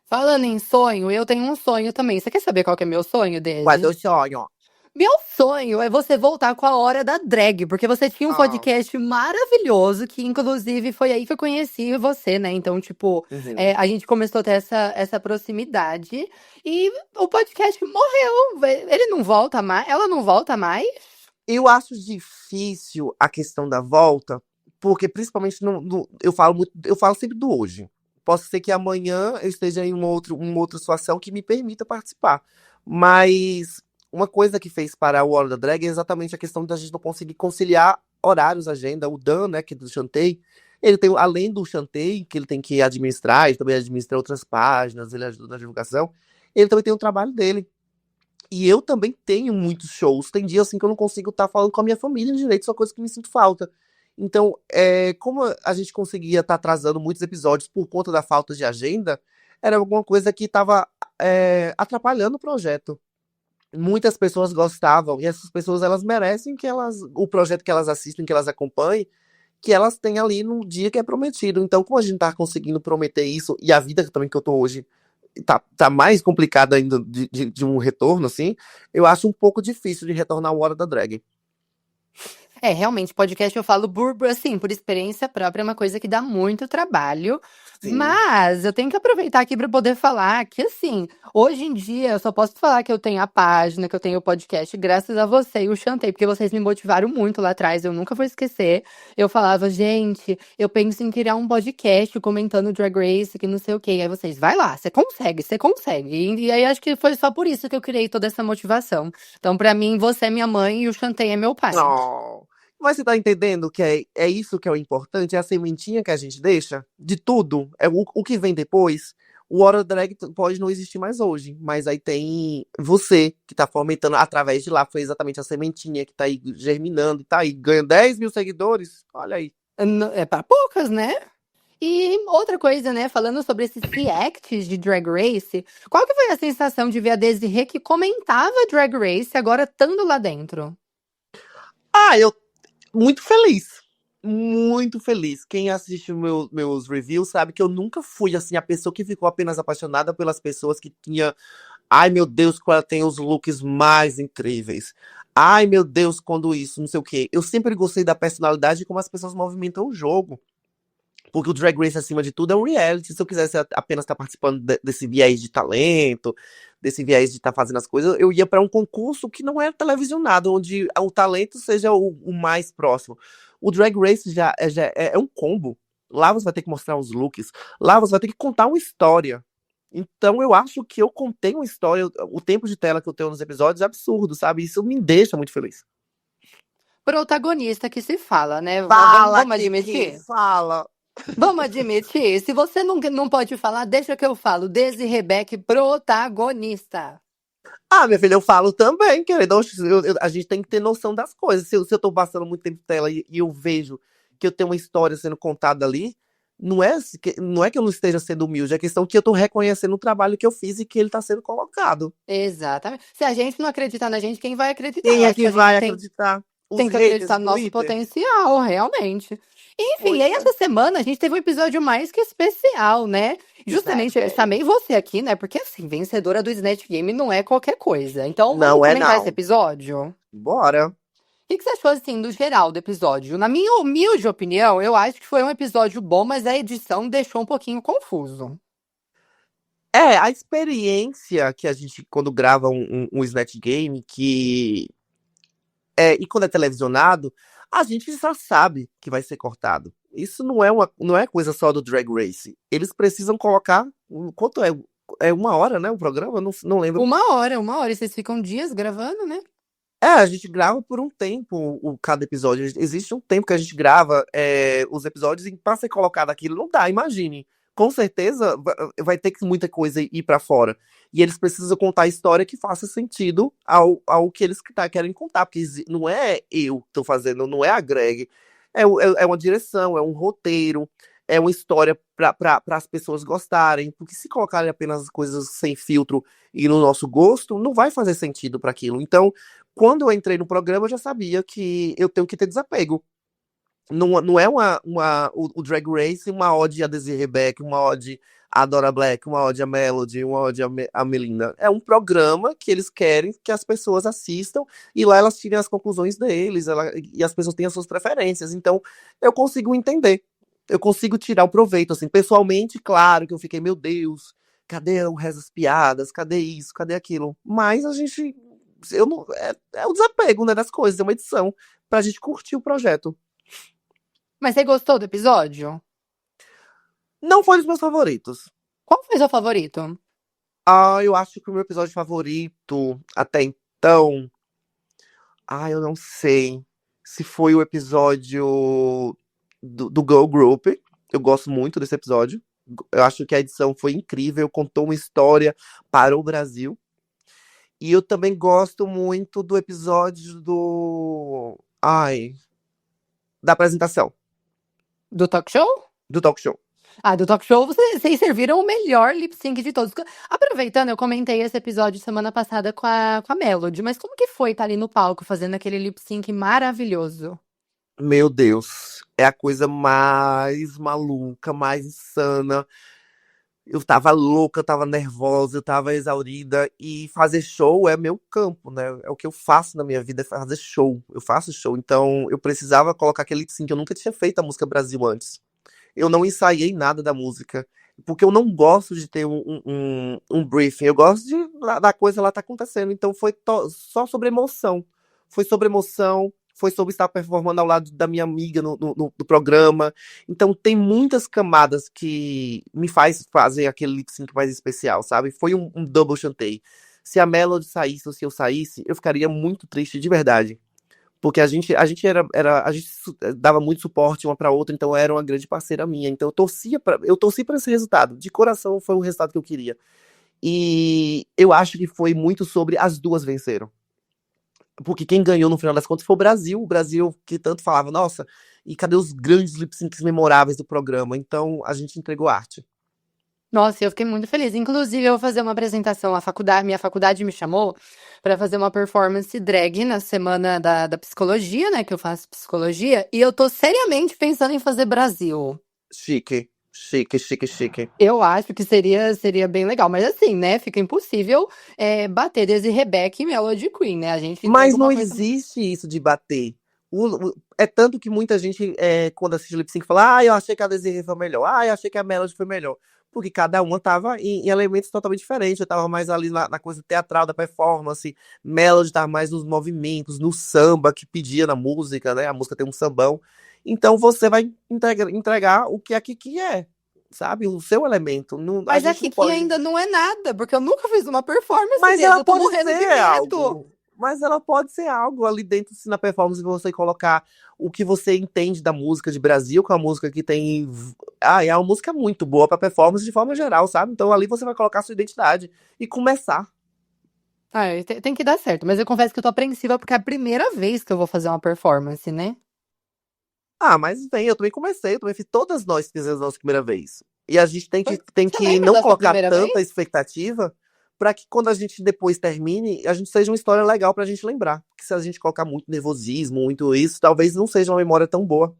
Falando em sonho, eu tenho um sonho também. Você quer saber qual que é meu sonho, Qual é Dede? teu sonho? Meu sonho é você voltar com a Hora da Drag, porque você tinha um Ah, podcast maravilhoso, que inclusive foi aí que eu conheci você, né? Então, tipo, uhum. a gente começou a ter essa proximidade e o podcast morreu. Ele não volta mais, ela não volta mais. Eu acho difícil a questão da volta, Porque principalmente eu falo muito, eu falo sempre do hoje. Posso ser que amanhã eu esteja em uma outra situação que me permita participar. Mas uma coisa que fez parar o Hora da Drag é exatamente a questão da gente não conseguir conciliar horários, agenda. O Dan, né, que é do Chantei, ele tem, além do Chantei, que ele tem que administrar, ele também administra outras páginas, ele ajuda na divulgação, ele também tem o trabalho dele. E eu também tenho muitos shows. Tem dias assim que eu não consigo estar falando com a minha família direito, só coisa que me sinto falta. Então, como a gente conseguia estar atrasando muitos episódios por conta da falta de agenda, era alguma coisa que estava atrapalhando o projeto. Muitas pessoas gostavam, e essas pessoas elas merecem que o projeto que elas assistem, que elas acompanhem, que elas têm ali no dia que é prometido. Então, como a gente tá conseguindo prometer isso, e a vida também que eu tô hoje tá mais complicada ainda de um retorno, assim, eu acho um pouco difícil de retornar o Hora da Drag. É, realmente, podcast eu falo assim, por experiência própria, é uma coisa que dá muito trabalho. Sim. Mas eu tenho que aproveitar aqui para poder falar que, assim, hoje em dia eu só posso falar que eu tenho a página, que eu tenho o podcast, graças a você e o Chantei, porque vocês me motivaram muito lá atrás, eu nunca vou esquecer. Eu falava, gente, eu penso em criar um podcast comentando Drag Race, que não sei o quê. Aí vocês, vai lá, você consegue, você consegue. E aí acho que foi só por isso que eu criei toda essa motivação. Então, pra mim, você é minha mãe e o Chantei é meu pai. Oh. Mas você tá entendendo que é isso que é o importante? É a sementinha que a gente deixa de tudo. É o que vem depois. O Hora Drag pode não existir mais hoje, mas aí tem você que tá fomentando através de lá. Foi exatamente a sementinha que tá aí germinando e tá aí. Ganha 10 mil seguidores. Olha aí. É pra poucas, né? E outra coisa, né, falando sobre esses reacts de Drag Race, qual que foi a sensação de ver a Desirê que comentava Drag Race agora estando lá dentro? Eu muito feliz. Muito feliz. Quem assiste meus reviews sabe que eu nunca fui assim a pessoa que ficou apenas apaixonada pelas pessoas que tinha. Ai, meu Deus, quando ela tem os looks mais incríveis. Ai, meu Deus, quando isso, não sei o quê. Eu sempre gostei da personalidade e como as pessoas movimentam o jogo. Porque o Drag Race, acima de tudo, é um reality. Se eu quisesse apenas estar participando desse viés de talento, desse viés de estar fazendo as coisas, eu ia para um concurso que não é televisionado, onde o talento seja o mais próximo. O Drag Race já é um combo. Lá você vai ter que mostrar os looks. Lá você vai ter que contar uma história. Então eu acho que eu contei uma história. O tempo de tela que eu tenho nos episódios é absurdo, sabe? Isso me deixa muito feliz. Protagonista que se fala, né? Fala, Vamos Kiki, admitir? fala. Vamos admitir? Se você não pode falar, deixa que eu falo. Desi Rebeck, protagonista. Ah, minha filha, eu falo também, querida. Oxe, a gente tem que ter noção das coisas. Se eu tô passando muito tempo em tela e eu vejo que eu tenho uma história sendo contada ali, não é que eu não esteja sendo humilde, é questão que eu tô reconhecendo o trabalho que eu fiz e que ele tá sendo colocado. Exatamente. Se a gente não acreditar na gente, quem vai acreditar? Eu Quem é acho que que a gente vai tem acreditar? Os Tem que haters acreditar do no nosso Twitter? potencial, realmente. Enfim, Pois aí é. essa semana a gente teve um episódio mais que especial, né? Snatch Justamente eu Game. chamei você aqui, né? Porque assim, vencedora do Snatch Game não é qualquer coisa. Então vamos Não é comentar esse não. episódio? O Bora. que você achou, assim, do geral do episódio? Na minha humilde opinião, eu acho que foi um episódio bom, mas a edição deixou um pouquinho confuso. A experiência que a gente, quando grava um Snatch Game, e quando é televisionado, a gente já sabe que vai ser cortado. Isso não é coisa só do Drag Race. Eles precisam colocar. Quanto é? É 1 hora, né? O programa? Não lembro. Uma hora, e vocês ficam dias gravando, né? A gente grava por um tempo cada episódio. Existe um tempo que a gente grava os episódios e para ser colocado aquilo não dá, imagine. Com certeza vai ter que muita coisa ir para fora. E eles precisam contar a história que faça sentido ao que eles querem contar. Porque não é eu que tô fazendo, não é a Greg. É uma direção, é um roteiro, é uma história para as pessoas gostarem. Porque se colocarem apenas as coisas sem filtro e no nosso gosto, não vai fazer sentido para aquilo. Então quando eu entrei no programa, eu já sabia que eu tenho que ter desapego. Não é o Drag Race uma ode a Desiree Rebecca, uma ode a Dora Black, uma ode a Melody, uma ode a Melinda. É um programa que eles querem que as pessoas assistam e lá elas tirem as conclusões deles e as pessoas têm as suas preferências. Então, eu consigo entender. Eu consigo tirar o proveito, assim. Pessoalmente, claro que eu fiquei, meu Deus, cadê o resto das piadas? Cadê isso? Cadê aquilo? Mas a gente eu não, é o desapego, né, das coisas, é uma edição pra gente curtir o projeto. Mas você gostou do episódio? Não foi dos meus favoritos. Qual foi seu favorito? Eu acho que o meu episódio favorito até então. Eu não sei se foi o episódio do Girl Group. Eu gosto muito desse episódio. Eu acho que a edição foi incrível, contou uma história para o Brasil. E eu também gosto muito do episódio da apresentação, Do talk show? do talk show. Ah, do talk show vocês serviram o melhor lip sync de todos. Aproveitando, eu comentei esse episódio semana passada com a Melody, mas como que foi estar ali no palco fazendo aquele lip sync maravilhoso? Meu Deus, é a coisa mais maluca, mais insana. Eu tava louca, eu tava nervosa, eu tava exaurida. E fazer show é meu campo, né? É o que eu faço na minha vida, é fazer show. Eu faço show. Então eu precisava colocar aquele lip sync. Eu nunca tinha feito a música Brasil antes. Eu não ensaiei nada da música. Porque eu não gosto de ter um briefing. Eu gosto da coisa lá tá acontecendo. Então foi só sobre emoção. Foi sobre emoção. Foi sobre estar performando ao lado da minha amiga no programa. Então tem muitas camadas que me faz fazer aquele lip sync mais especial, sabe? Foi um double chantei. Se a Melody saísse ou se eu saísse, eu ficaria muito triste de verdade. Porque a gente dava muito suporte uma pra outra, então era uma grande parceira minha. Então eu torci para esse resultado. De coração foi o resultado que eu queria. E eu acho que foi muito sobre as duas venceram. Porque quem ganhou no final das contas foi o Brasil que tanto falava, nossa, e cadê os grandes lip syncs memoráveis do programa? Então a gente entregou arte. Nossa, eu fiquei muito feliz. Inclusive, eu vou fazer uma apresentação. Minha faculdade me chamou para fazer uma performance drag na semana da psicologia, né? Que eu faço psicologia, e eu tô seriamente pensando em fazer Brasil. Chique, chique, chique, chique. Eu acho que seria bem legal, mas assim, né? Fica impossível bater Desi Rebeca e Melody Queen, né? A gente entrega Mas não uma coisa. existe isso de bater. É tanto que muita gente, quando assiste o lip sync, fala: eu achei que a Desiree foi melhor. Eu achei que a Melody foi melhor. Porque cada uma tava em elementos totalmente diferentes. Eu tava mais ali na coisa teatral da performance. Melody tava mais nos movimentos, no samba que pedia na música, né? A música tem um sambão. Então você vai entregar o que a Kiki é, sabe? O seu elemento. A Mas a gente não Kiki pode. ainda não é nada, porque eu nunca fiz uma performance Mas desse. ela Eu tô pode morrendo de ser medo. algo. Mas ela pode ser algo ali dentro, assim, na performance, você colocar o que você entende da música de Brasil, que é uma música que tem. É uma música muito boa pra performance de forma geral, sabe? Então ali você vai colocar a sua identidade e começar. Tem que dar certo, mas eu confesso que eu tô apreensiva porque é a primeira vez que eu vou fazer uma performance, né? Mas vem, eu também comecei, eu também fiz. Todas nós fizemos a nossa primeira vez. E a gente tem que, tem Você que lembra não da sua colocar primeira tanta vez? expectativa pra que quando a gente depois termine, a gente seja uma história legal pra gente lembrar. Porque se a gente colocar muito nervosismo, muito isso, talvez não seja uma memória tão boa.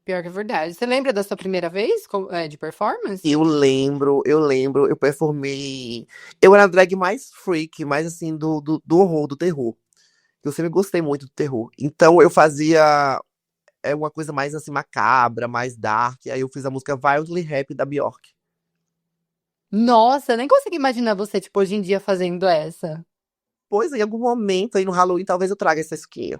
Pior que é verdade. Você lembra da sua primeira vez de performance? Eu lembro, eu performei. Eu era a drag mais freak, mais assim, do horror, do terror. Eu sempre gostei muito do terror. Então eu fazia uma coisa mais assim, macabra, mais dark. Aí eu fiz a música Wildly Happy da Bjork. Nossa, eu nem consegui imaginar você, tipo, hoje em dia fazendo essa. Pois em algum momento aí no Halloween talvez eu traga essa skin.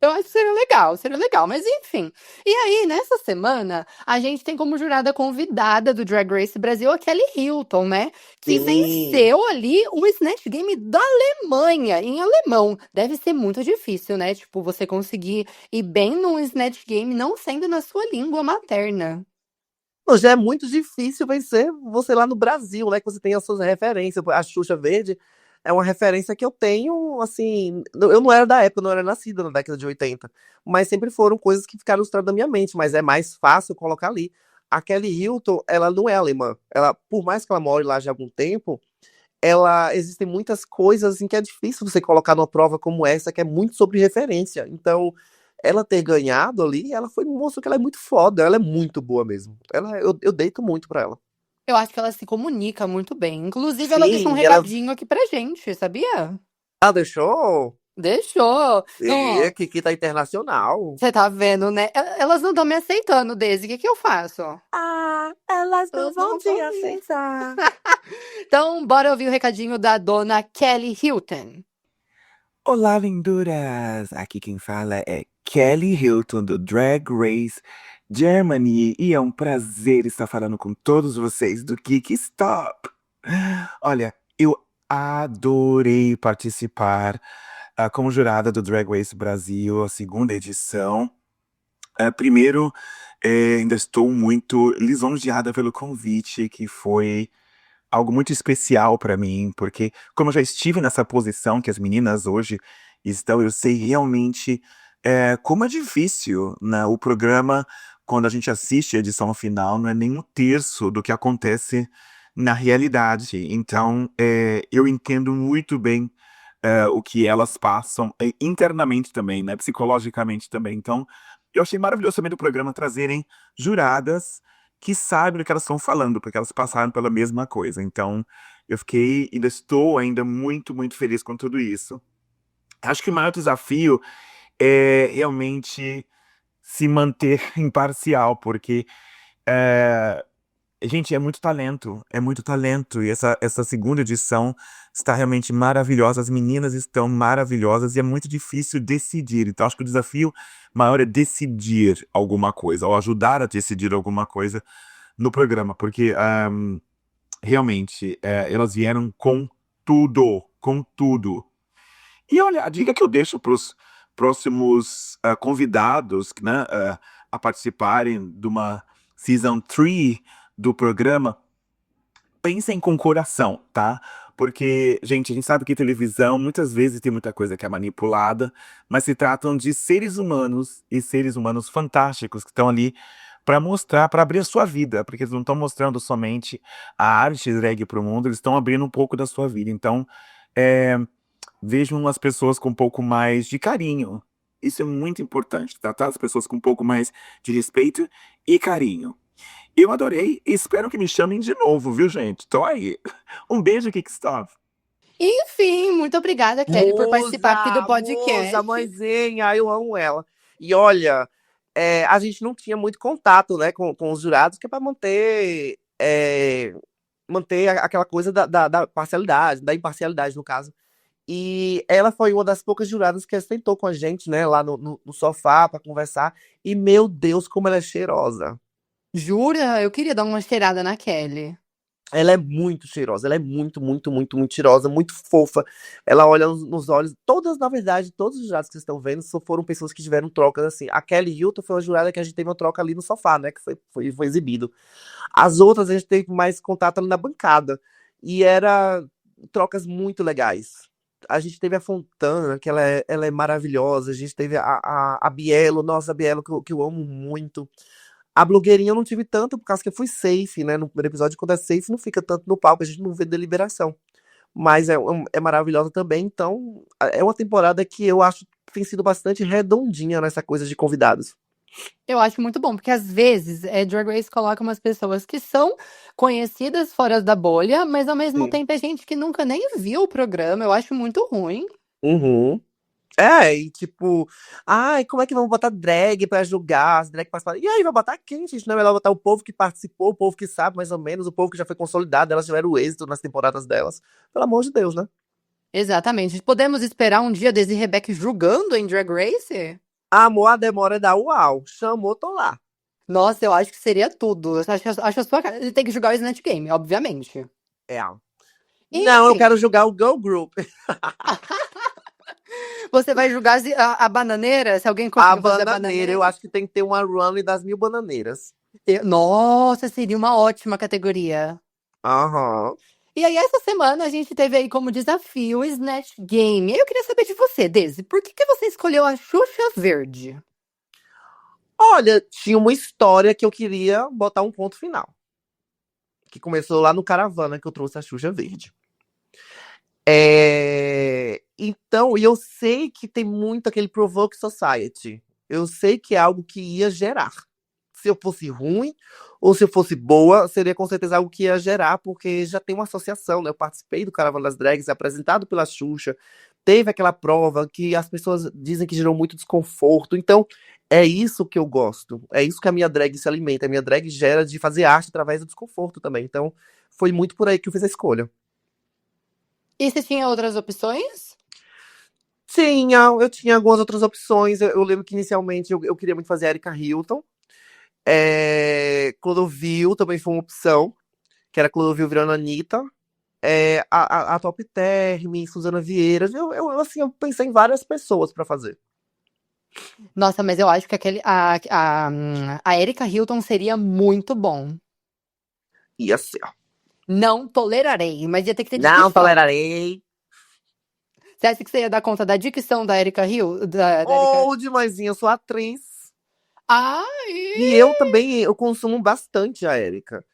Eu acho que seria legal, mas enfim. E aí, nessa semana, a gente tem como jurada convidada do Drag Race Brasil a Kelly Hilton, né? Que Sim. venceu ali o Snatch Game da Alemanha, em alemão. Deve ser muito difícil, né? Tipo, você conseguir ir bem num Snatch Game não sendo na sua língua materna. Pô, já é muito difícil vencer você lá no Brasil, né? Que você tem as suas referências. A Xuxa Verde é uma referência que eu tenho, assim. Eu não era da época, eu não era nascida na década de 80. Mas sempre foram coisas que ficaram ilustradas na minha mente. Mas é mais fácil colocar ali. A Kelly Hilton, ela não é alemã. Ela, por mais que ela more lá já há algum tempo, existem muitas coisas assim, que é difícil você colocar numa prova como essa, que é muito sobre referência. Então, ela ter ganhado ali, ela foi mostrou que ela é muito foda, ela é muito boa mesmo. Eu deito muito pra ela. Eu acho que ela se comunica muito bem. Inclusive, ela deixou um Sim, ela, recadinho aqui pra gente, sabia? ela deixou. Deixou. Não, Que tá internacional. você tá vendo, né? Elas não estão me aceitando, Daisy. O que que eu faço? Elas não Elas vão não te vão me. aceitar. Então, bora ouvir o recadinho da dona Kelly Hilton. Olá, linduras! Aqui quem fala é Kelly Hilton, do Drag Race Germany, e é um prazer estar falando com todos vocês do Geek Stop. Olha, eu adorei participar como jurada do Drag Race Brasil, a segunda edição. Primeiro, ainda estou muito lisonjeada pelo convite, que foi algo muito especial para mim, porque como eu já estive nessa posição que as meninas hoje estão, eu sei realmente como é difícil, né? O programa, quando a gente assiste a edição final, não é nem um terço do que acontece na realidade. Então, eu entendo muito bem o que elas passam internamente também, né? Psicologicamente também. Então, eu achei maravilhoso também do programa trazerem juradas que sabem do que elas estão falando, porque elas passaram pela mesma coisa. Então, eu fiquei, ainda estou ainda muito, muito feliz com tudo isso. Acho que o maior desafio é realmente se manter imparcial, porque, eh, gente, é muito talento, e essa segunda edição está realmente maravilhosa, as meninas estão maravilhosas e é muito difícil decidir. Então, acho que o desafio maior é decidir alguma coisa, ou ajudar a decidir alguma coisa no programa, porque realmente elas vieram com tudo, com tudo. E olha, a dica que eu deixo para os próximos convidados, né, a participarem de uma Season 3 do programa, pensem com coração, tá? Porque, gente, a gente sabe que televisão muitas vezes tem muita coisa que é manipulada, mas se tratam de seres humanos e seres humanos fantásticos que estão ali para mostrar, para abrir a sua vida, porque eles não estão mostrando somente a arte drag para o mundo, eles estão abrindo um pouco da sua vida. Então, é, vejam as pessoas com um pouco mais de carinho. Isso é muito importante, tratar as pessoas com um pouco mais de respeito e carinho. Eu adorei e espero que me chamem de novo, viu, gente? Tô aí. Um beijo, Kickstop. Enfim, muito obrigada, Kelly, por participar aqui do Musa, podcast. mãezinha, eu amo ela. E olha, a gente não tinha muito contato, né, com os jurados, que é para manter aquela coisa da parcialidade, da imparcialidade, no caso. E ela foi uma das poucas juradas que sentou com a gente, né, lá no sofá para conversar. E, meu Deus, como ela é cheirosa. Jura? Eu queria dar uma cheirada na Kelly. Ela é muito cheirosa, ela é muito, muito, muito, muito cheirosa, muito fofa. Ela olha nos olhos. Todas, na verdade, todos os jurados que vocês estão vendo só foram pessoas que tiveram trocas assim. A Kelly Hilton foi uma jurada que a gente teve uma troca ali no sofá, né? Que foi exibido. As outras a gente teve mais contato ali na bancada. E era trocas muito legais. A gente teve a Fontana, que ela é maravilhosa. A gente teve a Bielo, nossa, a Bielo, que eu amo muito. A blogueirinha eu não tive tanto, por causa que eu fui safe, né? No primeiro episódio, quando é safe, não fica tanto no palco, a gente não vê deliberação. Mas é maravilhosa também, então é uma temporada que eu acho que tem sido bastante redondinha nessa coisa de convidados. Eu acho muito bom, porque às vezes Drag Race coloca umas pessoas que são conhecidas fora da bolha, mas ao mesmo Sim. tempo é gente que nunca nem viu o programa. Eu acho muito ruim. Uhum. E tipo, ai, como é que vamos botar drag pra julgar, as drag participaram? E aí, vai botar quem, gente? Não é melhor botar o povo que participou, o povo que sabe mais ou menos, o povo que já foi consolidado, elas tiveram êxito nas temporadas delas. Pelo amor de Deus, né? Exatamente. Podemos esperar um dia Desi Rebeck julgando em Drag Race? Amor, a demora é da UAU. Chamou, tô lá. Nossa, eu acho que seria tudo. Eu acho a sua cara. Ele tem que julgar o Snatch Game, obviamente. É. Não, eu Enfim, quero julgar o Girl Group. você vai julgar a bananeira? Se alguém A conseguir fazer a bananeira, eu bananeira? acho que tem que ter uma runway das 1000 bananeiras. Nossa, seria uma ótima categoria. Aham. E aí, essa semana, a gente teve aí como desafio o Snatch Game. E aí, eu queria saber de você, Desi, por que você escolheu a Xuxa Verde? Olha, tinha uma história que eu queria botar um ponto final. Que começou lá no Caravana, que eu trouxe a Xuxa Verde. Então, e eu sei que tem muito aquele Provoke Society. Eu sei que é algo que ia gerar. Se eu fosse ruim ou se eu fosse boa, seria com certeza algo que ia gerar, porque já tem uma associação, né? Eu participei do Caravana das Drags, apresentado pela Xuxa, teve aquela prova que as pessoas dizem que gerou muito desconforto. Então, é isso que eu gosto. É isso que a minha drag se alimenta. A minha drag gera de fazer arte através do desconforto também. Então, foi muito por aí que eu fiz a escolha. E você tinha outras opções? Eu tinha algumas outras opções. Eu lembro que inicialmente eu queria muito fazer a Erika Hilton. Clodovil também foi uma opção, que era Clodovil virando Anitta. A Top Term, Suzana Vieira. Assim, eu pensei em várias pessoas pra fazer. Nossa, mas eu acho que a Erika Hilton seria muito bom. Ia ser. Não tolerarei, mas ia ter que ter Não dicção. tolerarei. Você acha que você ia dar conta da dicção da Erika Hill? Da Erika... Ou demais, eu sou atriz. E Ai! eu também, eu consumo bastante a Erika.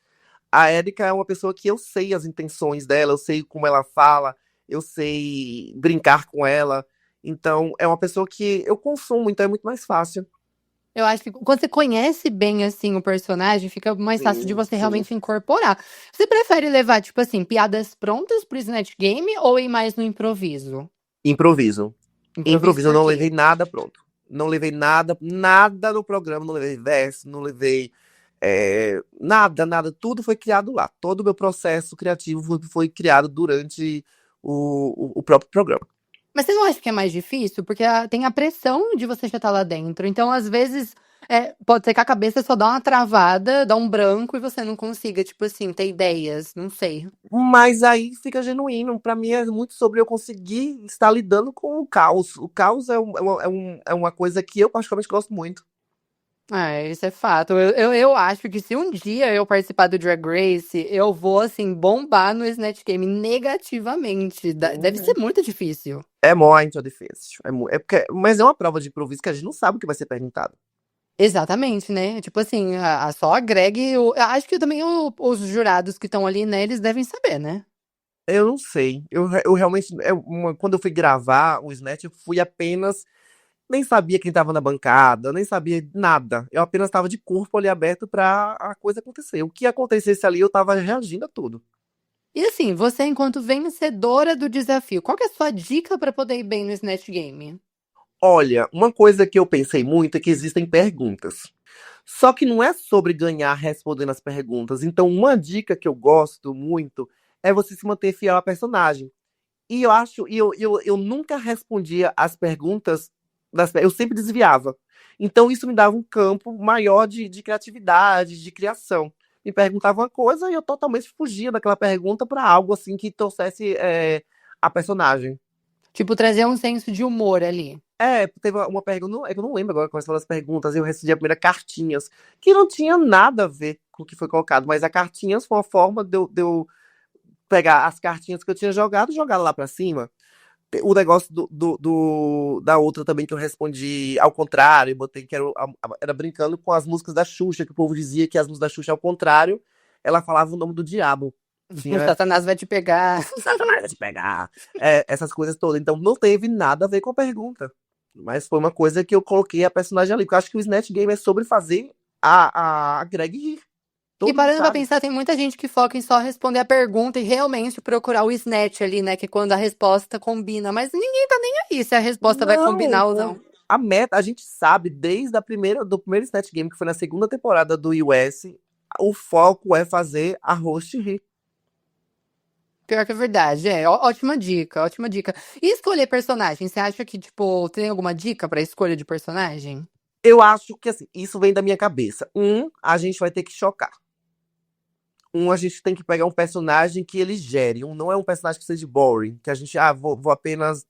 A Erika é uma pessoa que eu sei as intenções dela, eu sei como ela fala, eu sei brincar com ela. Então, é uma pessoa que eu consumo, então é muito mais fácil. Eu acho que quando você conhece bem, assim, o personagem, fica mais fácil de Sim, você sim. realmente incorporar. Você prefere levar, tipo assim, piadas prontas pro Snatch Game ou ir mais no improviso? Improviso. Improviso Improviso, eu por não quê? levei nada pronto. Não levei nada, nada no programa, não levei verso, não levei nada, nada. Tudo foi criado lá. Todo o meu processo criativo foi criado durante o próprio programa. Mas você não acha que é mais difícil? Porque tem a pressão de você já estar lá dentro. Então, às vezes, pode ser que a cabeça só dá uma travada, dá um branco e você não consiga, tipo assim, ter ideias. Não sei. Mas aí fica genuíno. Pra mim é muito sobre eu conseguir estar lidando com o caos. O caos é uma coisa que eu particularmente gosto muito. É, isso é fato. Eu acho que se um dia eu participar do Drag Race, eu vou, assim, bombar no Snatch Game negativamente. Deve ser muito difícil. É muito difícil. Mas é uma prova de improviso que a gente não sabe o que vai ser perguntado. Exatamente, né? Tipo assim, só a Greg. Eu acho que também os jurados que estão ali, né, eles devem saber, né? Eu não sei. Eu realmente. Quando eu fui gravar o Snatch, eu fui apenas. Nem sabia quem tava na bancada, nem sabia nada. Eu apenas estava de corpo ali aberto pra a coisa acontecer. O que acontecesse ali, eu tava reagindo a tudo. E assim, você, enquanto vencedora do desafio, qual que é a sua dica pra poder ir bem no Snatch Game? Olha, uma coisa que eu pensei muito é que existem perguntas. Só que não é sobre ganhar respondendo as perguntas. Então, uma dica que eu gosto muito é você se manter fiel à personagem. E eu acho, eu nunca respondia as perguntas, eu sempre desviava. Então isso me dava um campo maior de criatividade, de criação. Me perguntava uma coisa e eu totalmente fugia daquela pergunta para algo assim que trouxesse a personagem. Tipo, trazer um senso de humor ali. Teve uma pergunta, eu não lembro agora quais foram as perguntas, eu recebi a primeira cartinhas, que não tinha nada a ver com o que foi colocado, mas a cartinhas foi uma forma de eu pegar as cartinhas que eu tinha jogado e jogar lá pra cima. O negócio da outra também que eu respondi ao contrário, botei que era brincando com as músicas da Xuxa, que o povo dizia que as músicas da Xuxa, ao contrário, ela falava o nome do diabo. O Tinha Satanás vai te pegar. Satanás vai te pegar. Essas coisas todas. Então não teve nada a ver com a pergunta. Mas foi uma coisa que eu coloquei a personagem ali. Porque eu acho que o Snatch Game é sobre fazer a Greg rir. E Todo mundo parando pra sabe. pensar, tem muita gente que foca em só responder a pergunta e realmente procurar o Snatch ali, né? Que é quando a resposta combina. Mas ninguém tá nem aí se a resposta vai Não, combinar ou não. a meta, a gente sabe desde do primeiro Snatch Game, que foi na segunda temporada do US, o foco é fazer a host rir. Pior que é verdade, ótima dica, ótima dica. E escolher personagem, você acha que, tipo, tem alguma dica pra escolha de personagem? Eu acho que assim, isso vem da minha cabeça. A gente vai ter que chocar. A gente tem que pegar um personagem que ele gere. Não é um personagem que seja boring, que a gente, vou apenas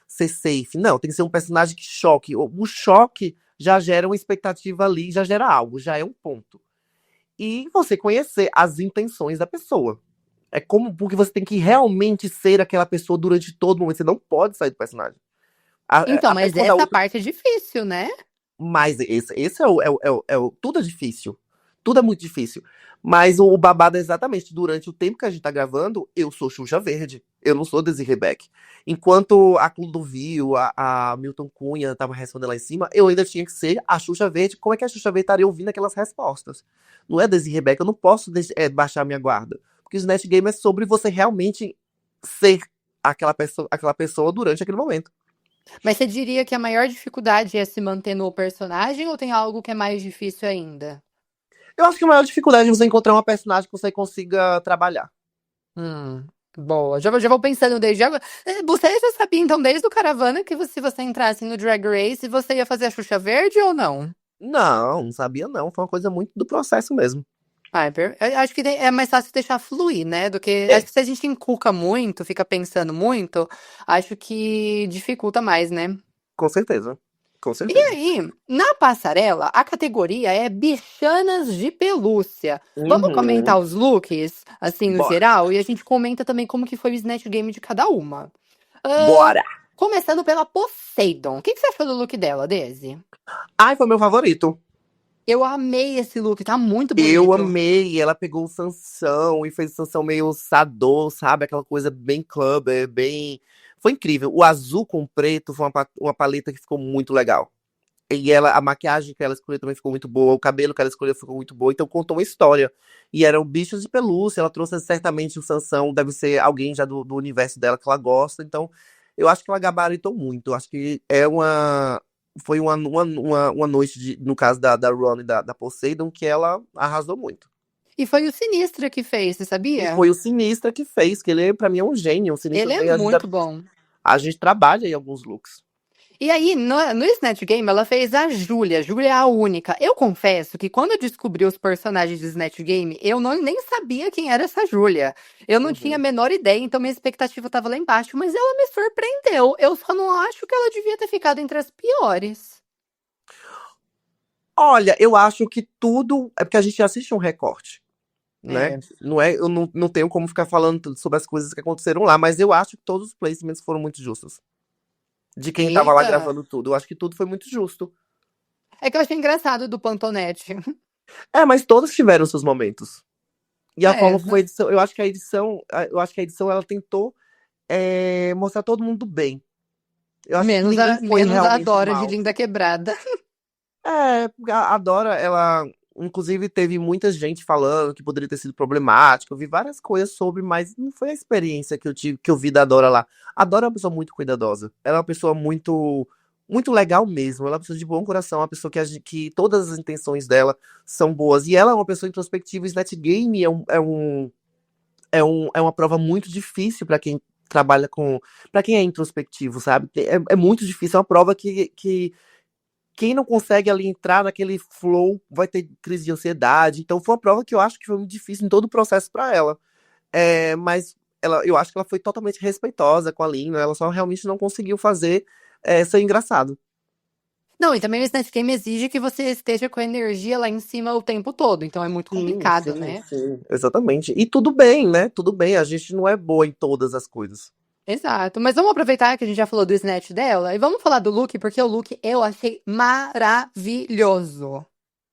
ser safe. Não, tem que ser um personagem que choque. O choque já gera uma expectativa ali, já gera algo, já é um ponto. E você conhecer as intenções da pessoa. Porque você tem que realmente ser aquela pessoa durante todo momento. Você não pode sair do personagem. Então, Até mas quando a essa outra. parte é difícil, né? Mas esse tudo é difícil. Tudo é muito difícil. Mas o babado é exatamente durante o tempo que a gente tá gravando, eu sou Xuxa Verde. Eu não sou Desiree Beck. Enquanto a Clodovil, a Milton Cunha tava respondendo lá em cima, eu ainda tinha que ser a Xuxa Verde. Como é que a Xuxa Verde estaria ouvindo aquelas respostas? Não é Desiree Beck, eu não posso baixar minha guarda. Porque o Snatch Game é sobre você realmente ser aquela pessoa durante aquele momento. Mas você diria que a maior dificuldade é se manter no personagem ou tem algo que é mais difícil ainda? Eu acho que a maior dificuldade é você encontrar uma personagem que você consiga trabalhar. Hum. Boa, já vou pensando desde agora. Você já sabia, então, desde o Caravana, que se você entrasse no Drag Race, você ia fazer a Xuxa Verde ou não? Não, não sabia não. Foi uma coisa muito do processo mesmo. Ah, eu acho que é mais fácil deixar fluir, né? Do que. Acho É, que se a gente encuca muito, fica pensando muito, acho que dificulta mais, né? com certeza. Com E certeza. aí, na passarela, a categoria é bichanas de pelúcia. Vamos Uhum. comentar os looks, assim, no Bora. geral, e a gente comenta também como que foi o Snatch Game de cada uma. Ah, Bora. começando pela Poseidon. O que você achou do look dela, Daisy? Ai, foi meu favorito. Eu amei esse look, tá muito Eu bonito. amei. Ela pegou o Sansão e fez o Sansão meio sador, sabe? Aquela coisa bem clubber, bem. Foi incrível. O azul com preto foi uma paleta que ficou muito legal. E ela, a maquiagem que ela escolheu também ficou muito boa, o cabelo que ela escolheu ficou muito boa, então contou uma história. E eram bichos de pelúcia, ela trouxe certamente o Sansão, deve ser alguém já do universo dela que ela gosta, então eu acho que ela gabaritou muito. Eu acho que é uma. Foi uma noite, no caso da Ron e da Poseidon, que ela arrasou muito. E foi o Sinistra que fez, você E sabia? foi o Sinistra que fez, que ele, pra mim, é um gênio. O Sinistra Ele é também, muito bom. a gente trabalha em alguns looks. E aí, no Snatch Game, ela fez a Júlia. Júlia é a única. Eu confesso que quando eu descobri os personagens de Snatch Game, eu nem sabia quem era essa Júlia. Eu não tinha a Uhum. menor ideia, então minha expectativa tava lá embaixo, mas ela me surpreendeu. Eu só não acho que ela devia ter ficado entre as piores. Olha, eu acho que tudo. É porque a gente assiste um recorte, né? É. Não é, eu não tenho como ficar falando tudo sobre as coisas que aconteceram lá, mas eu acho que todos os placements foram muito justos. De quem tava lá Eita! gravando tudo. Eu acho que tudo foi muito justo. É que eu achei engraçado do Pantonete. É, mas todos tiveram seus momentos. E a É, forma como a edição. Eu acho que a edição ela tentou mostrar todo mundo bem. Eu acho que ninguém foi menos a realmente Dora de mal. Linda Quebrada. É, a Dora, ela, inclusive, teve muita gente falando que poderia ter sido problemático. Eu vi várias coisas sobre, mas não foi a experiência que eu tive, que eu vi da Dora lá. A Dora é uma pessoa muito cuidadosa. Ela é uma pessoa muito legal mesmo. Ela é uma pessoa de bom coração, uma pessoa que todas as intenções dela são boas. E ela é uma pessoa introspectiva. O Snatch Game é uma prova muito difícil para quem trabalha com, para quem é introspectivo, sabe? É muito difícil. É uma prova que quem não consegue ali entrar naquele flow vai ter crise de ansiedade. Então foi uma prova que eu acho que foi muito difícil em todo o processo para ela. Mas eu acho que ela foi totalmente respeitosa com a Lina. Ela só realmente não conseguiu fazer ser engraçado. Não, e também o Snatch Game exige que você esteja com a energia lá em cima o tempo todo, então é muito Sim, complicado, sim, né? sim. Exatamente. E tudo bem, né? Tudo bem. A gente não é boa em todas as coisas. Exato. Mas vamos aproveitar que a gente já falou do Snatch dela e vamos falar do look, porque o look eu achei maravilhoso.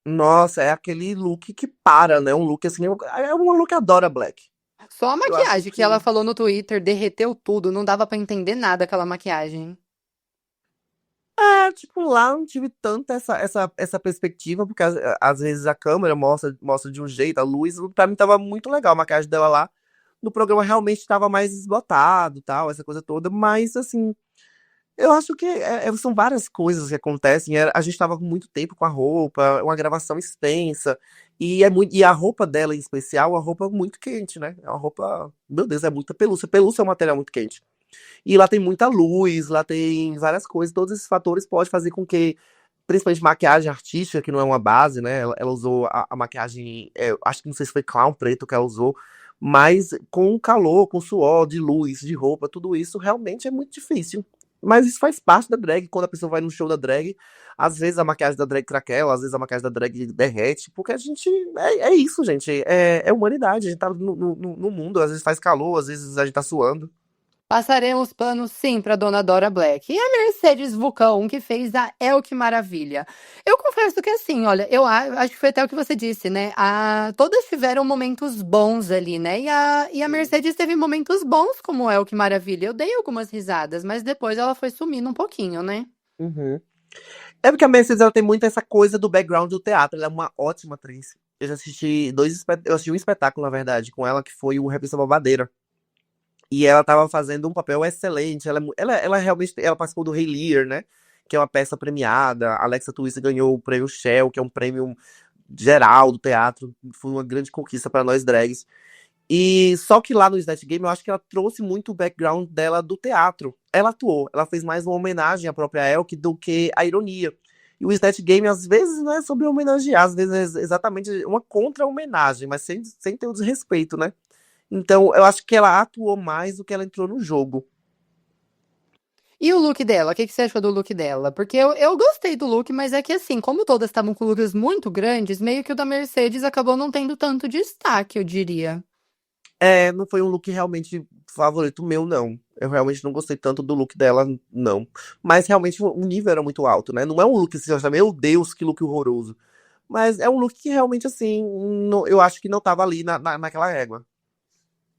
Nossa, é aquele look que para, né? Um look assim. É um look Adora Black. Só a Eu acho maquiagem que ela que. falou no Twitter derreteu tudo, não dava pra entender nada aquela maquiagem. Tipo, lá não tive tanta essa perspectiva, porque às vezes a câmera mostra de um jeito, a luz, pra mim tava muito legal a maquiagem dela lá. No programa realmente tava mais desbotado, tal, essa coisa toda, mas assim, eu acho que são várias coisas que acontecem. A gente tava com muito tempo com a roupa, uma gravação extensa, e a roupa dela em especial, é uma roupa muito quente, né? É uma roupa, meu Deus, é muita pelúcia. Pelúcia é um material muito quente. E lá tem muita luz, lá tem várias coisas. Todos esses fatores podem fazer com que, principalmente maquiagem artística, que não é uma base, né? Ela usou a maquiagem, acho que não sei se foi clown preto que ela usou, mas com o calor, com o suor, de luz, de roupa, tudo isso realmente é muito difícil. Mas isso faz parte da drag. Quando a pessoa vai no show da drag, às vezes a maquiagem da drag craquela, às vezes a maquiagem da drag derrete, porque a gente. É isso, gente. É humanidade. A gente tá no mundo, às vezes faz calor, às vezes a gente tá suando. Passaremos pano sim pra Dona Dora Black. E a Mercedes Vulcão, que fez a El Que Maravilha. Eu confesso que assim, olha, acho que foi até o que você disse, né? Todas tiveram momentos bons ali, né? E a Mercedes teve momentos bons como El Que Maravilha. Eu dei algumas risadas, mas depois ela foi sumindo um pouquinho, né? Uhum. É porque a Mercedes ela tem muito essa coisa do background do teatro. Ela é uma ótima atriz. Eu já assisti eu assisti um espetáculo, na verdade, com ela, que foi o Revista Babadeira. E ela tava fazendo um papel excelente. Ela realmente ela participou do Rei Lear, né? Que é uma peça premiada. A Alexa Twister ganhou o prêmio Shell, que é um prêmio geral do teatro. Foi uma grande conquista para nós drags. E só que lá no Snatch Game eu acho que ela trouxe muito o background dela do teatro. Ela atuou, ela fez mais uma homenagem à própria Elke do que a ironia. E o Snatch Game às vezes não é sobre homenagear, às vezes é exatamente uma contra-homenagem, mas sem ter o desrespeito, né? Então eu acho que ela atuou mais do que ela entrou no jogo. E o look dela? O que você achou do look dela? Porque eu gostei do look, mas é que assim, como todas estavam com looks muito grandes, meio que o da Mercedes acabou não tendo tanto destaque, eu diria. É, não foi um look realmente favorito meu, não. Eu realmente não gostei tanto do look dela, não. Mas realmente o nível era muito alto, né? Não é um look que você acha, meu Deus, que look horroroso. Mas é um look que realmente, assim, eu acho que não tava ali naquela régua.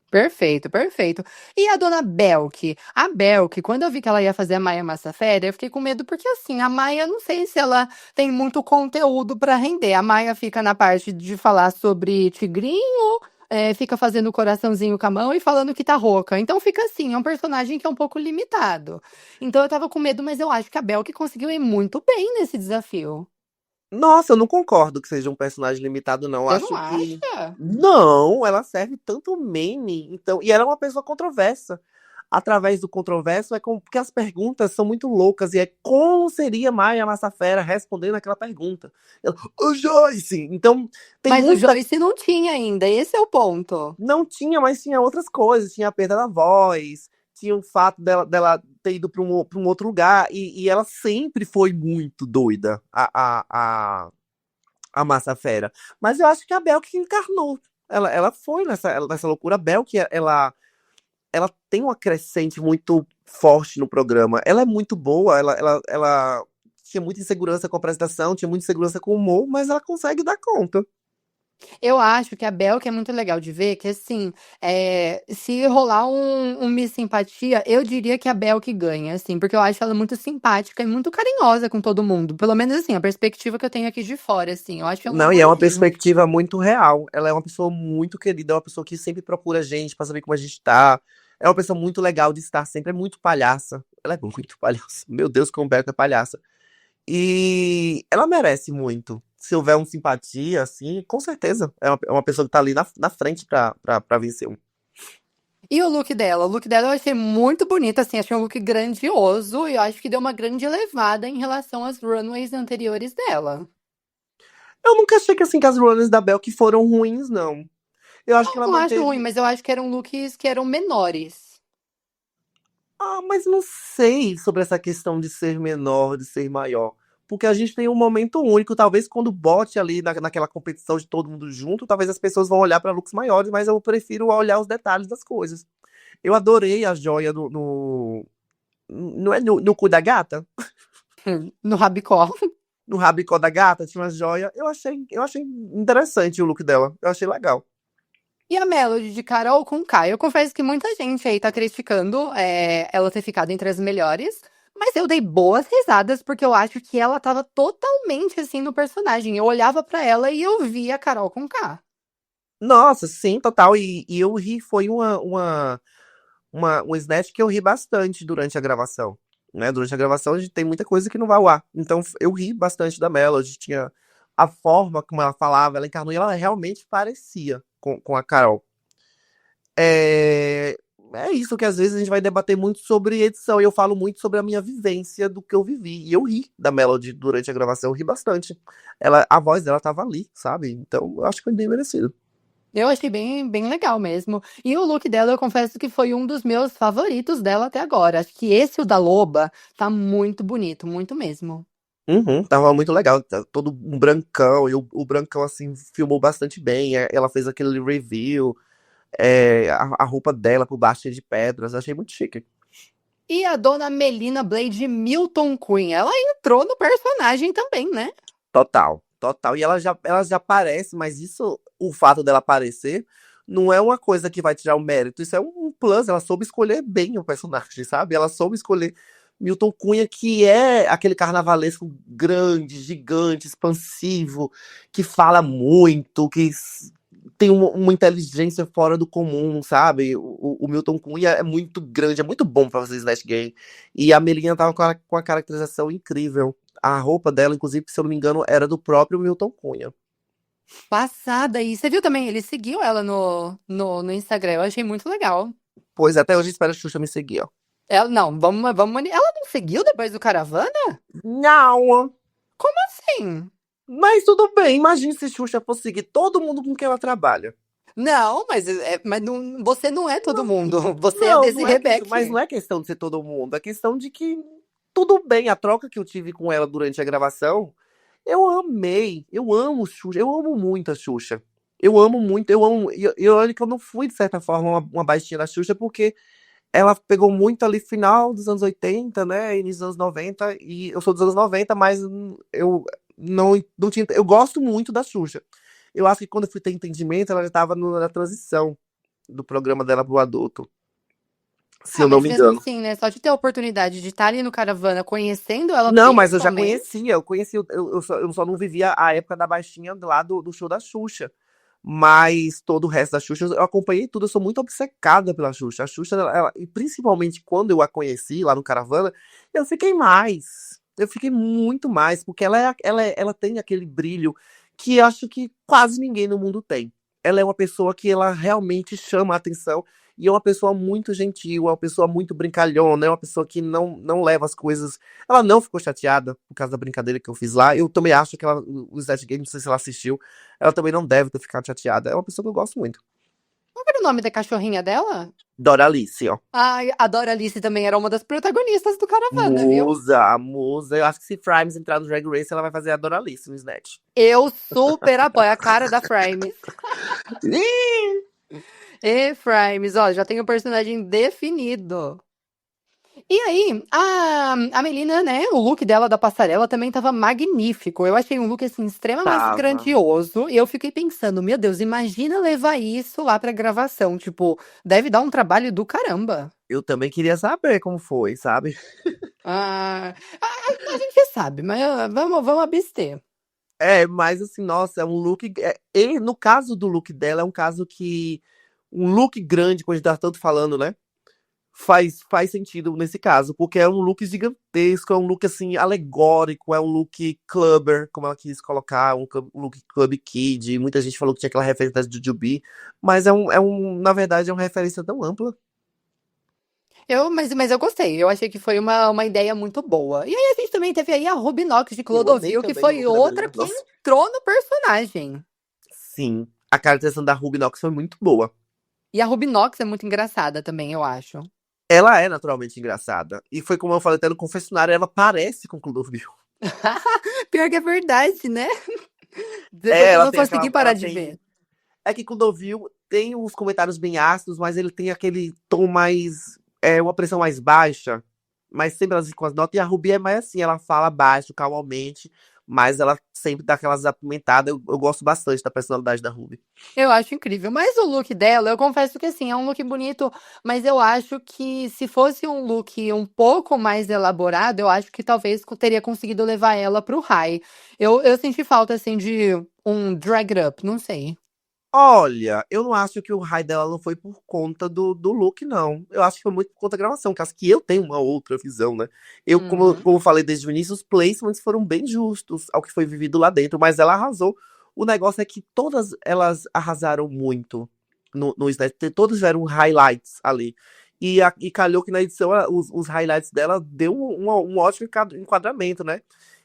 Perfeito, perfeito. E a dona Belk? A Belk, quando eu vi que ela ia fazer a Maia Massafera, eu fiquei com medo porque assim, a Maia, não sei se ela tem muito conteúdo pra render. A Maia fica na parte de falar sobre tigrinho, fica fazendo coraçãozinho com a mão e falando que tá rouca. Então fica assim, é um personagem que é um pouco limitado. Então eu tava com medo, mas eu acho que a Belk conseguiu ir muito bem nesse desafio. Nossa, eu não concordo que seja um personagem limitado, não. Eu Você não acho que. acha? Não, ela serve tanto meme. Então, e ela é uma pessoa controversa. Através do controverso, porque as perguntas são muito loucas. E é como seria Maia Massafera respondendo aquela pergunta? Ela, ô Joyce! Então, tem Mas o muita. Joyce não tinha ainda, esse é o ponto. Não tinha, mas tinha outras coisas. Tinha a perda da voz, tinha o fato dela ter ido pra um outro lugar. E ela sempre foi muito doida, a Massa Fera. Mas eu acho que a Bel que encarnou. Ela foi nessa loucura. A Bel que ela tem uma crescente muito forte no programa. Ela é muito boa, ela tinha muita insegurança com a apresentação, tinha muita insegurança com o humor, mas ela consegue dar conta. Eu acho que a Belk é muito legal de ver, que assim, se rolar um Miss Simpatia, eu diria que a Belk ganha, assim, porque eu acho ela muito simpática e muito carinhosa com todo mundo. Pelo menos assim, a perspectiva que eu tenho aqui de fora, assim. Eu acho ela um Não, e é amor uma mesmo. perspectiva muito real. Ela é uma pessoa muito querida, é uma pessoa que sempre procura a gente pra saber como a gente tá. É uma pessoa muito legal de estar sempre, é muito palhaça. Ela é muito palhaça. Meu Deus, como Beca é palhaça. E ela merece muito. Se houver uma simpatia, assim, com certeza. É uma pessoa que tá ali na frente pra vencer um. E o look dela? O look dela eu achei muito bonito, assim, achei um look grandioso e eu acho que deu uma grande elevada em relação às runways anteriores dela. Eu nunca achei que, assim, que as runners da Bel que foram ruins, não. Eu acho que ela Não acho ruim, manteve. mas eu acho que eram looks que eram menores. Ah, mas não sei sobre essa questão de ser menor, de ser maior. Porque a gente tem um momento único. Talvez quando bote ali naquela competição de todo mundo junto, talvez as pessoas vão olhar para looks maiores, mas eu prefiro olhar os detalhes das coisas. Eu adorei a joia não é no cu da gata? No rabicó. No rabicó da gata, tinha uma joia. Eu achei interessante o look dela. Eu achei legal. E a Melody de Carol com K. Eu confesso que muita gente aí tá criticando ela ter ficado entre as melhores. Mas eu dei boas risadas porque eu acho que ela tava totalmente assim no personagem. Eu olhava pra ela e eu via a Carol com K. Nossa, sim, total. E eu ri, foi um snatch que eu ri bastante durante a gravação. Né? Durante a gravação a gente tem muita coisa que não vai ao ar. Então eu ri bastante da Melody. Tinha a forma como ela falava, ela encarnou e ela realmente parecia com a Carol. É, é isso que às vezes a gente vai debater muito sobre edição. E eu falo muito sobre a minha vivência do que eu vivi. E eu ri da Melody durante a gravação, eu ri bastante. A voz dela tava ali, sabe? Então eu acho que foi bem merecido. Eu achei bem, bem legal mesmo. E o look dela, eu confesso que foi um dos meus favoritos dela até agora. Acho que esse, o da Loba, tá muito bonito, muito mesmo. Uhum, tava muito legal, todo um brancão, e o brancão, assim, filmou bastante bem, ela fez aquele review, a roupa dela por baixo cheia de pedras, achei muito chique. E a dona Melina Blade Milton Queen, ela entrou no personagem também, né? Total, total, e ela já aparece, mas isso, o fato dela aparecer, não é uma coisa que vai tirar o mérito, isso é um plus, ela soube escolher bem o personagem, sabe? Ela soube escolher Milton Cunha, que é aquele carnavalesco grande, gigante, expansivo, que fala muito, tem uma inteligência fora do comum, sabe? O Milton Cunha é muito grande, é muito bom pra fazer Slash Game. E a Melina tava com a caracterização incrível. A roupa dela, inclusive, se eu não me engano, era do próprio Milton Cunha. Passada. E você viu também, ele seguiu ela no Instagram. Eu achei muito legal. Pois até hoje espero a Xuxa me seguir, ó. Ela, não, vamos. Ela não seguiu depois do Caravana? Não! Como assim? Mas tudo bem, imagine se Xuxa fosse seguir todo mundo com quem ela trabalha. Não, mas não, você não é todo mundo. Você é a Não, não é Desirê que, mas Becker. não é questão de ser todo mundo, é questão de que tudo bem, a troca que eu tive com ela durante a gravação, eu amei, eu amo Xuxa, eu amo muito a Xuxa. Eu amo muito, eu amo. E olha que eu não fui, de certa forma, uma baixinha da Xuxa, porque ela pegou muito ali final dos anos 80, né? Início dos anos 90, e eu sou dos anos 90, mas eu não tinha. Eu gosto muito da Xuxa. Eu acho que quando eu fui ter entendimento, ela já estava na transição do programa dela pro adulto, se Ah, eu não mas me mesmo engano. assim, né? Só de ter a oportunidade de estar ali no Caravana, conhecendo ela Não, mas eu já pessoalmente. conhecia, eu conhecia, eu só não vivia a época da baixinha lá do show da Xuxa. Mas todo o resto da Xuxa, eu acompanhei tudo, eu sou muito obcecada pela Xuxa. A Xuxa, e principalmente quando eu a conheci lá no Caravana, eu fiquei mais. Eu fiquei muito mais, porque ela tem aquele brilho que eu acho que quase ninguém no mundo tem. Ela é uma pessoa que ela realmente chama a atenção e é uma pessoa muito gentil, é uma pessoa muito brincalhona, é uma pessoa que não leva as coisas. Ela não ficou chateada por causa da brincadeira que eu fiz lá. Eu também acho que o Snatch Game, não sei se ela assistiu, ela também não deve ter ficado chateada. É uma pessoa que eu gosto muito. Qual era o nome da cachorrinha dela? Doralice, ó. Ai, a Doralice também era uma das protagonistas do Caravana, viu? Musa, a musa. Eu acho que se Frimes entrar no Drag Race, ela vai fazer a Doralice no Snatch. Eu super apoio a cara da Frames. Ih! E Frames, ó, já tem o personagem definido. E aí, a Melina, né, o look dela da passarela também tava magnífico. Eu achei um look, assim, extremamente Tava. grandioso. E eu fiquei pensando, meu Deus, imagina levar isso lá pra gravação. Tipo, deve dar um trabalho do caramba. Eu também queria saber como foi, sabe? Ah, a gente sabe, mas vamos abster. É, mas assim, nossa, é um look. E no caso do look dela, é um caso que. Um look grande, como a gente tá tanto falando, né? Faz sentido nesse caso, porque é um look gigantesco, é um look assim alegórico, é um look clubber, como ela quis colocar, um look club kid. Muita gente falou que tinha aquela referência da Jujubee, mas na verdade, é uma referência tão ampla. Mas eu gostei, eu achei que foi uma ideia muito boa. E aí a gente também teve aí a Ruby Knox de Eu amei Clodovil, que também o foi look da outra Melina. que Nossa, entrou no personagem. sim, a caracterização da Ruby Knox foi muito boa. E a Ruby Knox é muito engraçada também, eu acho. Ela é naturalmente engraçada. E foi como eu falei até no confessionário, ela parece com Clodovil. Pior que é verdade, né? Depois É, eu ela não tem consegui aquela. parar Ela de tem. ver. É que Clodovil tem uns comentários bem ácidos, mas ele tem aquele tom mais. Uma pressão mais baixa. Mas sempre ela com as notas. E a Ruby é mais assim, ela fala baixo, calmamente. Mas ela sempre dá aquelas apimentadas. Eu gosto bastante da personalidade da Ruby. Eu acho incrível. Mas o look dela, eu confesso que assim, é um look bonito, mas eu acho que se fosse um look um pouco mais elaborado, eu acho que talvez teria conseguido levar ela pro high. Eu senti falta, assim, de um drag up, não sei. Olha, eu não acho que o raio dela não foi por conta do look, não. Eu acho que foi muito por conta da gravação, que acho que eu tenho uma outra visão, né? Uhum. Como eu falei desde o início, os placements foram bem justos ao que foi vivido lá dentro, mas ela arrasou. O negócio é que todas elas arrasaram muito no Snatch, todas tiveram highlights ali. E calhou que na edição os highlights dela deu um ótimo enquadramento, né?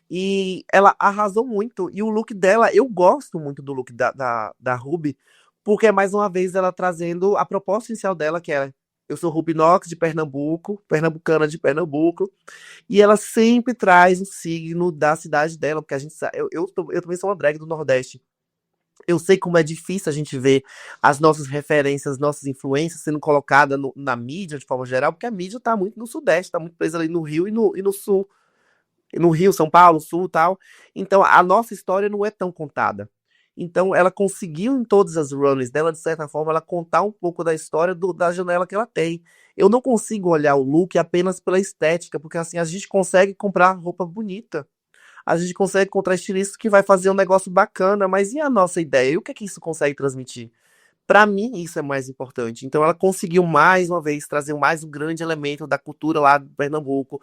E ela arrasou muito. E o look dela, eu gosto muito do look da Ruby, porque é mais uma vez ela trazendo a proposta inicial dela, que é eu sou Ruby Knox de Pernambuco, pernambucana de Pernambuco, e ela sempre traz o signo da cidade dela, porque a gente sabe, eu também sou uma drag do Nordeste. Eu sei como é difícil a gente ver as nossas referências, nossas influências sendo colocadas na mídia de forma geral, porque a mídia tá muito no Sudeste, tá muito presa ali no Rio e no Sul, no Rio, São Paulo, Sul e tal. Então, a nossa história não é tão contada. Então, ela conseguiu, em todas as runs dela, de certa forma, ela contar um pouco da história da janela que ela tem. Eu não consigo olhar o look apenas pela estética, porque assim, a gente consegue comprar roupa bonita. A gente consegue encontrar estilista que vai fazer um negócio bacana, mas e a nossa ideia? E o que é que isso consegue transmitir? Para mim, isso é mais importante. Então, ela conseguiu mais uma vez trazer mais um grande elemento da cultura lá de Pernambuco,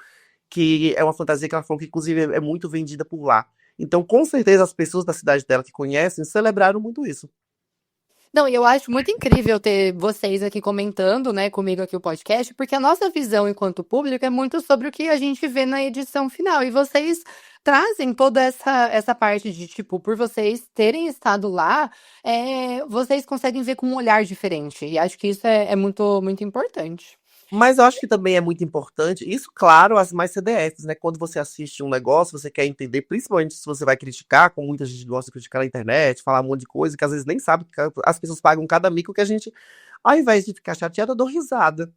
que é uma fantasia que ela falou que, inclusive, é muito vendida por lá. Então, com certeza, as pessoas da cidade dela que conhecem celebraram muito isso. Não, e eu acho muito incrível ter vocês aqui comentando, né, comigo aqui o podcast, porque a nossa visão enquanto público é muito sobre o que a gente vê na edição final. E vocês trazem toda essa parte de, tipo, por vocês terem estado lá, vocês conseguem ver com um olhar diferente. E acho que isso é muito, muito importante. Mas eu acho que também é muito importante, isso, claro, as mais CDFs, né? Quando você assiste um negócio, você quer entender, principalmente se você vai criticar, como muita gente gosta de criticar na internet, falar um monte de coisa que às vezes nem sabe, que as pessoas pagam cada mico que a gente, ao invés de ficar chateada, eu dou risada.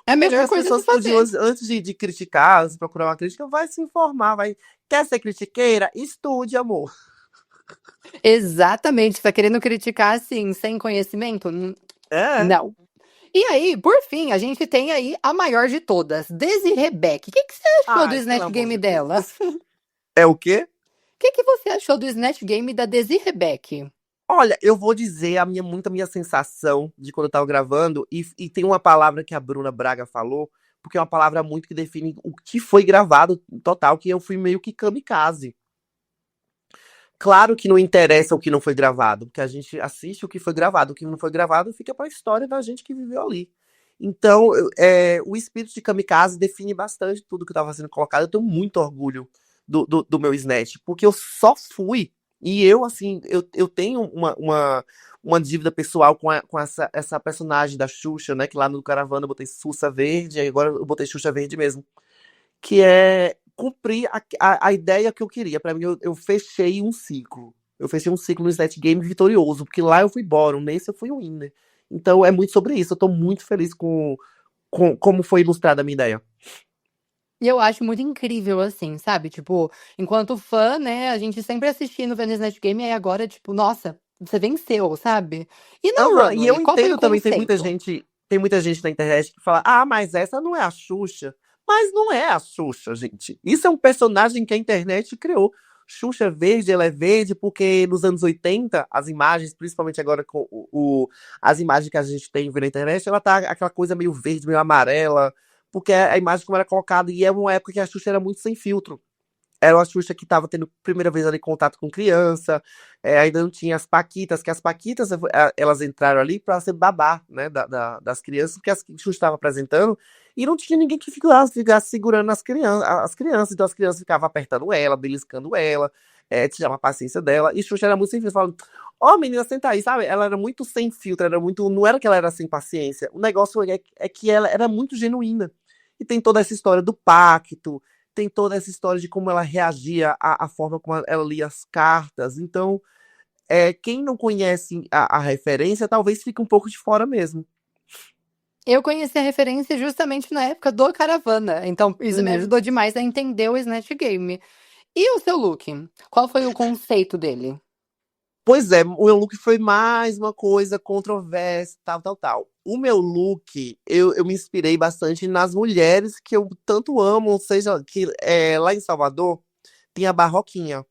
É a Eu acho que melhor as coisa a se pessoas podiam, fazer. antes de criticar, antes de procurar uma crítica, vai se informar, vai. Quer ser critiqueira? Estude, amor. Exatamente. Você tá querendo criticar assim, sem conhecimento? É. Não. E aí, por fim, a gente tem aí a maior de todas, Desirê Beck. O que que você achou do Ai, pelo Snatch amor Game de dela? Deus. É o quê? O que que você achou do Snatch Game da Desirê Beck? Olha, eu vou dizer a minha sensação de quando eu tava gravando, e tem uma palavra que a Bruna Braga falou, porque é uma palavra muito que define o que foi gravado total, que eu fui meio que kamikaze. Claro que não interessa o que não foi gravado, porque a gente assiste o que foi gravado, o que não foi gravado fica pra história da gente que viveu ali. Então, o espírito de kamikaze define bastante tudo que estava sendo colocado. Eu tenho muito orgulho do meu Snatch, porque eu só fui. E eu, assim, eu tenho uma dívida pessoal com essa personagem da Xuxa, né? Que lá no Caravana eu botei Sussa Verde, e agora eu botei Xuxa Verde mesmo. Que é cumprir a ideia que eu queria. Pra mim, eu fechei um ciclo. Eu fechei um ciclo no Snatch Game vitorioso, porque lá eu fui bottom, nesse eu fui winner. Então é muito sobre isso. Eu tô muito feliz com como foi ilustrada a minha ideia. E eu acho muito incrível, assim, sabe? Tipo, enquanto fã, né, a gente sempre assistindo, vendo Snatch Game, e aí agora, tipo, nossa, você venceu, sabe? E na Aham, e runway, eu qual foi o entendo também, conceito? tem muita gente na internet que fala, ah, mas essa não é a Xuxa. Mas não é a Xuxa, gente. Isso é um personagem que a internet criou. Xuxa é verde, ela é verde porque nos anos 80, as imagens, principalmente agora com as imagens que a gente tem vendo na internet, ela tá aquela coisa meio verde, meio amarela, porque é a imagem como era colocada, e é uma época que a Xuxa era muito sem filtro. Era uma Xuxa que estava tendo primeira vez ali contato com criança, ainda não tinha as Paquitas, que as Paquitas elas entraram ali para ser babá, né, das crianças, porque as Xuxa estava apresentando, e não tinha ninguém que ficasse segurando as crianças, então as crianças ficavam apertando ela, beliscando ela, tirava a paciência dela, e Xuxa era muito sem filtro, falando, ó, menina, senta aí, sabe? Ela era muito sem filtro, era muito, não era que ela era sem paciência, o negócio é que ela era muito genuína. E tem toda essa história do pacto, tem toda essa história de como ela reagia à forma como ela lia as cartas. Então, quem não conhece a referência, talvez fique um pouco de fora mesmo. Eu conheci a referência justamente na época do Caravana, então isso me É. ajudou demais a entender o Snatch Game. E o seu look? Qual foi o conceito dele? Pois é, o meu look foi mais uma coisa controversa, tal, tal, tal. O meu look, eu me inspirei bastante nas mulheres que eu tanto amo, ou seja, que lá em Salvador tem a Barroquinha.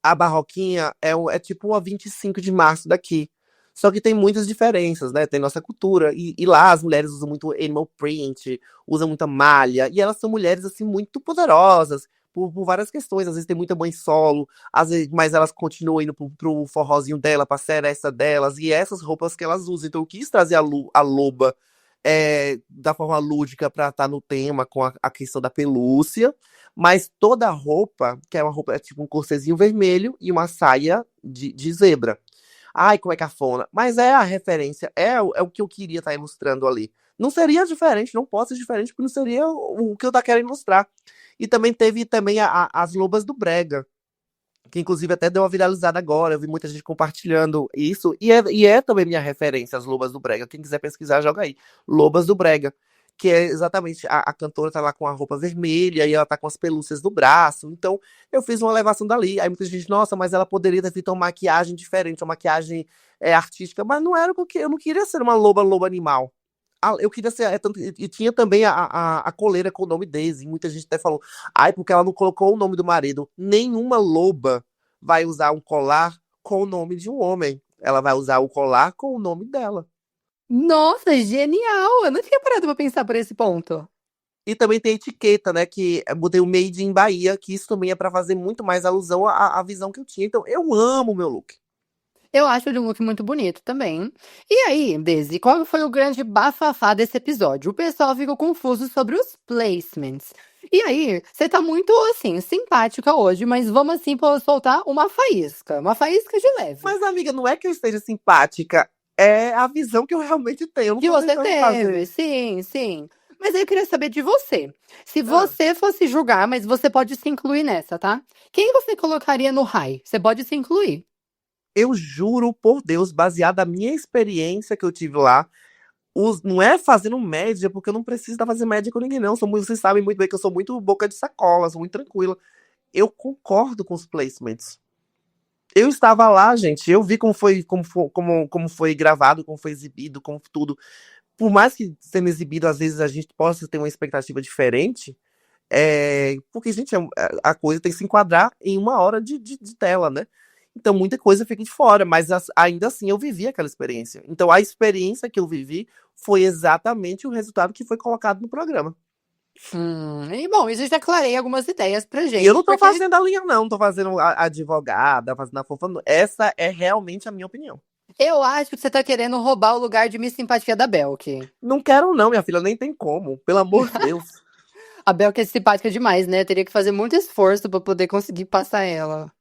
A Barroquinha é tipo uma 25 de março daqui. Só que tem muitas diferenças, né? Tem nossa cultura. E lá as mulheres usam muito animal print, usam muita malha. E elas são mulheres, assim, muito poderosas. Por várias questões. Às vezes tem muita mãe solo, às vezes, mas elas continuam indo pro forrozinho dela, pra seresta delas. E essas roupas que elas usam. Então eu quis trazer a loba da forma lúdica pra estar no tema com a questão da pelúcia. Mas toda a roupa, que é uma roupa, é tipo um corsezinho vermelho e uma saia de zebra. Ai, como é cafona. Mas é a referência, é o que eu queria estar ilustrando ali. Não seria diferente, não pode ser diferente, porque não seria o que eu tá querendo ilustrar. E também teve também as lobas do Brega, que inclusive até deu uma viralizada agora. Eu vi muita gente compartilhando isso. E é também minha referência, as Lobas do Brega. Quem quiser pesquisar, joga aí. Lobas do Brega. Que é exatamente, a cantora tá lá com a roupa vermelha e ela tá com as pelúcias no braço. Então, eu fiz uma levação dali. Aí muita gente, nossa, mas ela poderia ter feito uma maquiagem diferente, uma maquiagem artística. Mas não era porque eu não queria ser uma loba animal. Eu queria ser. E tinha também a coleira com o nome Daisy. Muita gente até falou, ai, porque ela não colocou o nome do marido. Nenhuma loba vai usar um colar com o nome de um homem. Ela vai usar o colar com o nome dela. Nossa, genial! Eu não tinha parado pra pensar por esse ponto. E também tem a etiqueta, né? Que botei o Made in Bahia, que isso também é pra fazer muito mais alusão à visão que eu tinha. Então, eu amo o meu look. Eu acho ele um look muito bonito também. E aí, Daisy, qual foi o grande bafafá desse episódio? O pessoal ficou confuso sobre os placements. E aí, você tá muito, assim, simpática hoje, mas vamos, assim, soltar uma faísca de leve. Mas, amiga, não é que eu esteja simpática, é a visão que eu realmente tenho. Eu não Que tô você tentando teve, fazer. sim, sim. Mas aí eu queria saber de você. Se Ah, você fosse julgar, mas você pode se incluir nessa, tá? Quem você colocaria no high? Você pode se incluir. eu juro por Deus, baseado na minha experiência que eu tive lá, não é fazendo média, porque eu não preciso estar fazendo média com ninguém, não. Vocês sabem muito bem que eu sou muito boca de sacola, sou muito tranquila. Eu concordo com os placements. Eu estava lá, gente. Eu vi como foi gravado, como foi exibido, como tudo. Por mais que sendo exibido, às vezes a gente possa ter uma expectativa diferente, porque, gente, a coisa tem que se enquadrar em 1 hora de tela, né? Então muita coisa fica de fora, mas ainda assim eu vivi aquela experiência. Então a experiência que eu vivi foi exatamente o resultado que foi colocado no programa. E bom, isso já clarei algumas ideias pra E eu gente, não tô porque fazendo a linha, não, tô fazendo a advogada, fazendo a fofa. Não. Essa é realmente a minha opinião. eu acho que você tá querendo roubar o lugar de Miss Simpatia da Belk. Não quero, não, minha filha, nem tem como, pelo amor de Deus. A Belk é simpática demais, né? Teria que fazer muito esforço pra poder conseguir passar ela.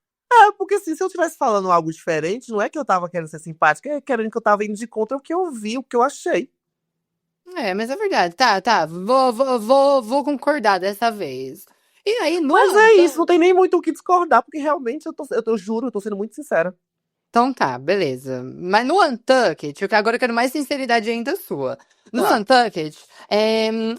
Porque assim, se eu estivesse falando algo diferente, não é que eu tava querendo ser simpática, é querendo que eu tava indo de contra o que eu vi, o que eu achei. É, mas é verdade. Tá, tá. Vou concordar dessa vez. E aí, no Mas é isso, não Untucked. tem nem muito o que discordar, porque realmente eu juro, eu tô sendo muito sincera. Então tá, beleza. Mas no Untucked, porque agora eu quero mais sinceridade ainda sua. No Tá. Untucked,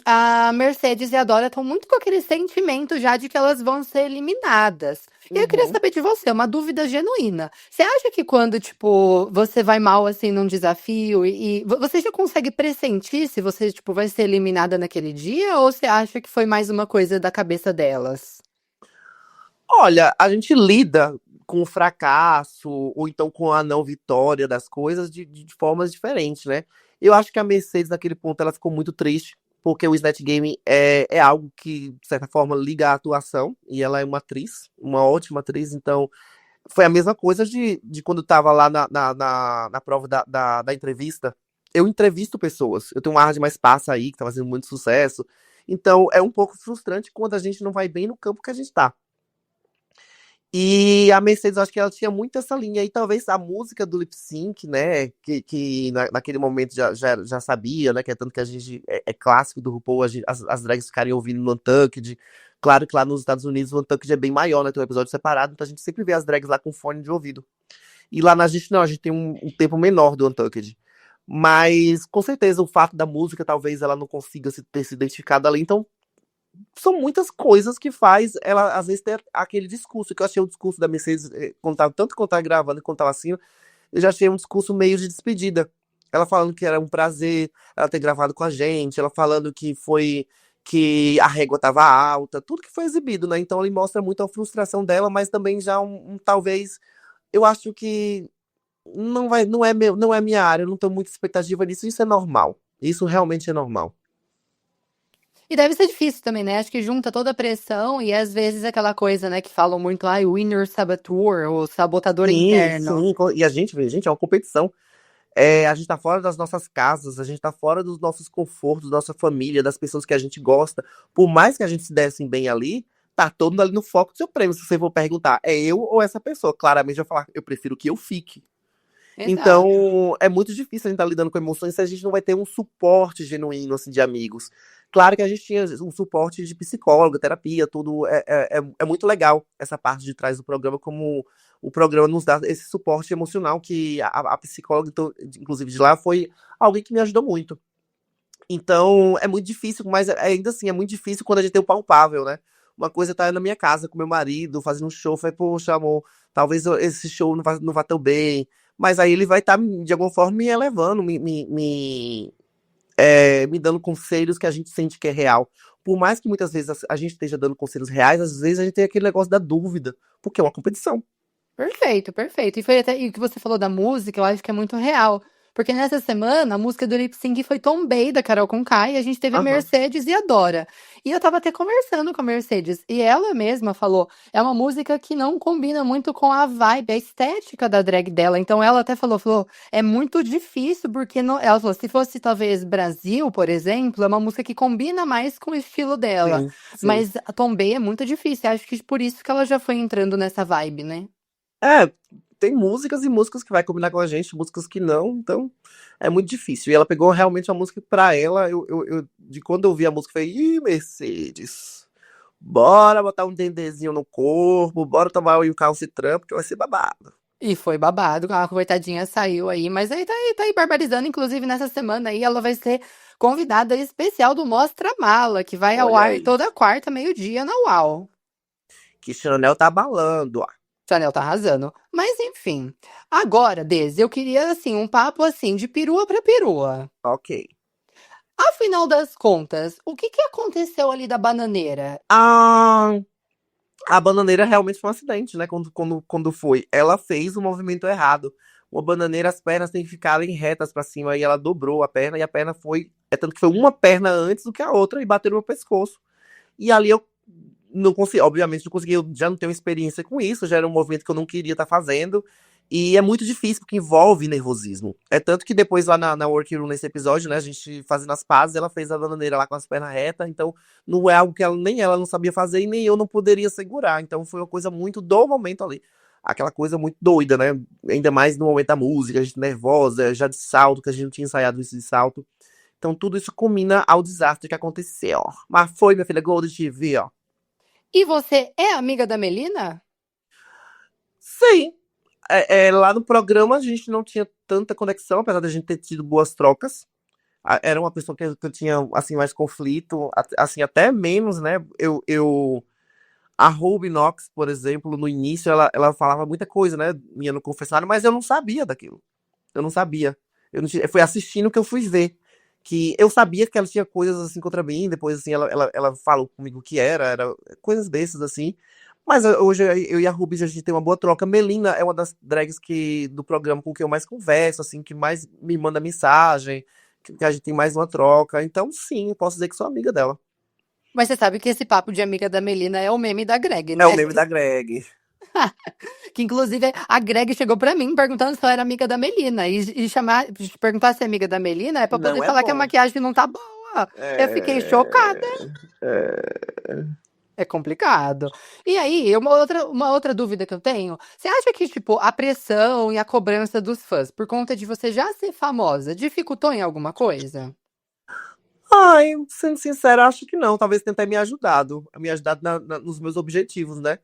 a Mercedes e a Dora estão muito com aquele sentimento já de que elas vão ser eliminadas. E eu queria Uhum. saber de você, uma dúvida genuína. Você acha que quando, tipo, você vai mal assim num desafio você já consegue pressentir se você, tipo, vai ser eliminada naquele dia? Ou você acha que foi mais uma coisa da cabeça delas? Olha, a gente lida com o fracasso, ou então com a não vitória das coisas de formas diferentes, né? Eu acho que a Mercedes, naquele ponto, ela ficou muito triste, porque o Snatch Game é algo que, de certa forma, liga à atuação, e ela é uma atriz, uma ótima atriz, então foi a mesma coisa de quando eu tava lá na prova da entrevista. Eu entrevisto pessoas, eu tenho um ar de mais passa aí, que tá fazendo muito sucesso, então é um pouco frustrante quando a gente não vai bem no campo que a gente tá. E a Mercedes, eu acho que ela tinha muito essa linha. E talvez a música do lip sync, né? Que naquele momento já sabia, né? Que é tanto que a gente. É clássico do RuPaul, as drags ficarem ouvindo no Untucked. Claro que lá nos Estados Unidos o Untucked é bem maior, né? Tem um episódio separado, então a gente sempre vê as drags lá com fone de ouvido. E lá na gente não, a gente tem um tempo menor do Untucked. Mas com certeza o fato da música, talvez ela não consiga ter se identificado ali. Então são muitas coisas que faz ela, às vezes, ter aquele discurso, que eu achei o discurso da Mercedes, tanto quando tava gravando quanto tava assim, eu já achei um discurso meio de despedida. Ela falando que era um prazer ela ter gravado com a gente, ela falando que a régua tava alta, tudo que foi exibido, né? Então ele mostra muito a frustração dela, mas também já talvez, eu acho que não é minha área, eu não tenho muita expectativa nisso, isso é normal. Isso realmente é normal. E deve ser difícil também, né? Acho que junta toda a pressão e às vezes aquela coisa, né, que falam muito lá, o winner saboteur, o sabotador Sim, interno. sim. E a gente, vê, gente, é uma competição. A gente tá fora das nossas casas, a gente tá fora dos nossos confortos, da nossa família, das pessoas que a gente gosta. Por mais que a gente se desse bem ali, tá todo mundo ali no foco do seu prêmio. Se você for perguntar, é eu ou essa pessoa? Claramente eu vou falar, eu prefiro que eu fique. Exato. Então, é muito difícil a gente estar lidando com emoções se a gente não vai ter um suporte genuíno, assim, de amigos. Claro que a gente tinha um suporte de psicólogo, terapia, tudo. É muito legal essa parte de trás do programa, como o programa nos dá esse suporte emocional, que a psicóloga, então, inclusive de lá, foi alguém que me ajudou muito. Então, é muito difícil, mas ainda assim, é muito difícil quando a gente tem o palpável, né? Uma coisa é tá na minha casa com meu marido, fazendo um show, falei, poxa, amor, talvez esse show não vá tão bem. Mas aí ele vai estar, de alguma forma, me elevando, me dando conselhos que a gente sente que é real. Por mais que muitas vezes a gente esteja dando conselhos reais, às vezes a gente tem aquele negócio da dúvida, porque é uma competição. Perfeito, perfeito. E foi até e o que você falou da música, eu acho que é muito real. Porque nessa semana a música do lip sync foi Tombei, da Carol Conká, e a gente teve a Aham. Mercedes e a Dora. E eu tava até conversando com a Mercedes, e ela mesma falou, é uma música que não combina muito com a vibe, a estética da drag dela. Então ela até falou, é muito difícil, porque não, ela falou, se fosse talvez Brasil, por exemplo, é uma música que combina mais com o estilo dela. Sim, sim. Mas a Tombei é muito difícil, acho que por isso que ela já foi entrando nessa vibe, né? É, tem músicas e músicas que vai combinar com a gente, músicas que não, então é muito difícil. E ela pegou realmente uma música pra ela. De quando eu vi a música, eu falei, ih, Mercedes, bora botar um dendezinho no corpo, bora tomar um calcitran, porque vai ser babado. E foi babado, a coitadinha saiu aí, mas aí tá aí barbarizando, inclusive nessa semana aí ela vai ser convidada especial do Mostra Mala, que vai ao Olha ar aí, toda quarta, meio-dia na UAU. que Chanel tá abalando, ó. Chanel tá arrasando. Mas enfim, agora, Desi, eu queria assim, um papo assim, de perua pra perua. Ok. Afinal das contas, o que que aconteceu ali da bananeira? Ah, a bananeira realmente foi um acidente, né? Quando foi. Ela fez o movimento errado. Uma bananeira, as pernas têm que ficarem retas pra cima, e ela dobrou a perna, e a perna foi. É tanto que foi uma perna antes do que a outra, e bateu no meu pescoço. E ali eu não consegui, obviamente, não consegui, eu já não tenho experiência com isso, já era um movimento que eu não queria estar fazendo. E é muito difícil, porque envolve nervosismo. É tanto que depois lá na Workroom, nesse episódio, né, a gente fazendo as pazes, ela fez a bananeira lá com as pernas retas, então não é algo que nem ela não sabia fazer e nem eu não poderia segurar. Então foi uma coisa muito do momento ali. Aquela coisa muito doida, né? Ainda mais no momento da música, a gente nervosa, já de salto, que a gente não tinha ensaiado isso de salto. Então tudo isso combina ao desastre que aconteceu. Mas foi, minha filha, Gold TV, ó. E você é amiga da Melina? Sim, lá no programa a gente não tinha tanta conexão, apesar da gente ter tido boas trocas. Era uma pessoa que eu tinha, assim, mais conflito, assim, até menos, né? A Ruby Knox, por exemplo, no início, ela falava muita coisa, né? Minha no confessionário, mas eu não sabia daquilo. Eu não sabia. Eu não tinha, foi assistindo que eu fui ver. Que eu sabia que ela tinha coisas assim contra mim, depois assim, ela falou comigo o que era coisas dessas assim. Mas hoje eu e a Ruby a gente tem uma boa troca. Melina é uma das drags do programa com que eu mais converso, assim, que mais me manda mensagem, que a gente tem mais uma troca. Então, sim, eu posso dizer que sou amiga dela. Mas você sabe que esse papo de amiga da Melina é o meme da Greg, É o né? meme da Greg. Que inclusive a Greg chegou pra mim perguntando se eu era amiga da Melina. Perguntar se é amiga da Melina é pra poder Não é falar que a bom. maquiagem não tá boa. Eu fiquei chocada. É... é... É complicado. E aí, uma outra dúvida que eu tenho, você acha que, tipo, a pressão e a cobrança dos fãs, por conta de você já ser famosa, dificultou em alguma coisa? Ai, sendo sincero, acho que não. Talvez tenha até me ajudado nos meus objetivos, né?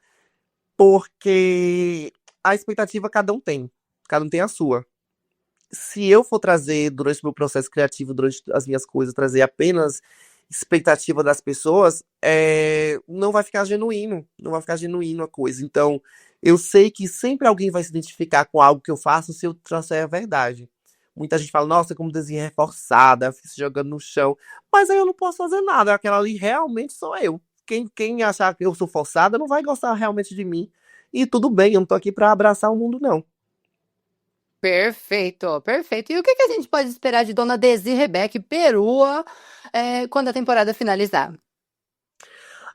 Porque a expectativa cada um tem a sua. Se eu for trazer durante o meu processo criativo, durante as minhas coisas, trazer apenas expectativa das pessoas, não vai ficar genuíno, não vai ficar genuíno a coisa. Então, eu sei que sempre alguém vai se identificar com algo que eu faço se eu trouxer a verdade. Muita gente fala, nossa, como desenho reforçada, se jogando no chão. Mas aí eu não posso fazer nada, aquela ali realmente sou eu. Quem achar que eu sou forçada não vai gostar realmente de mim. E tudo bem, eu não tô aqui pra abraçar o mundo, não. Perfeito, perfeito. E o que que a gente pode esperar de Dona Desi Rebeca Perua, quando a temporada finalizar?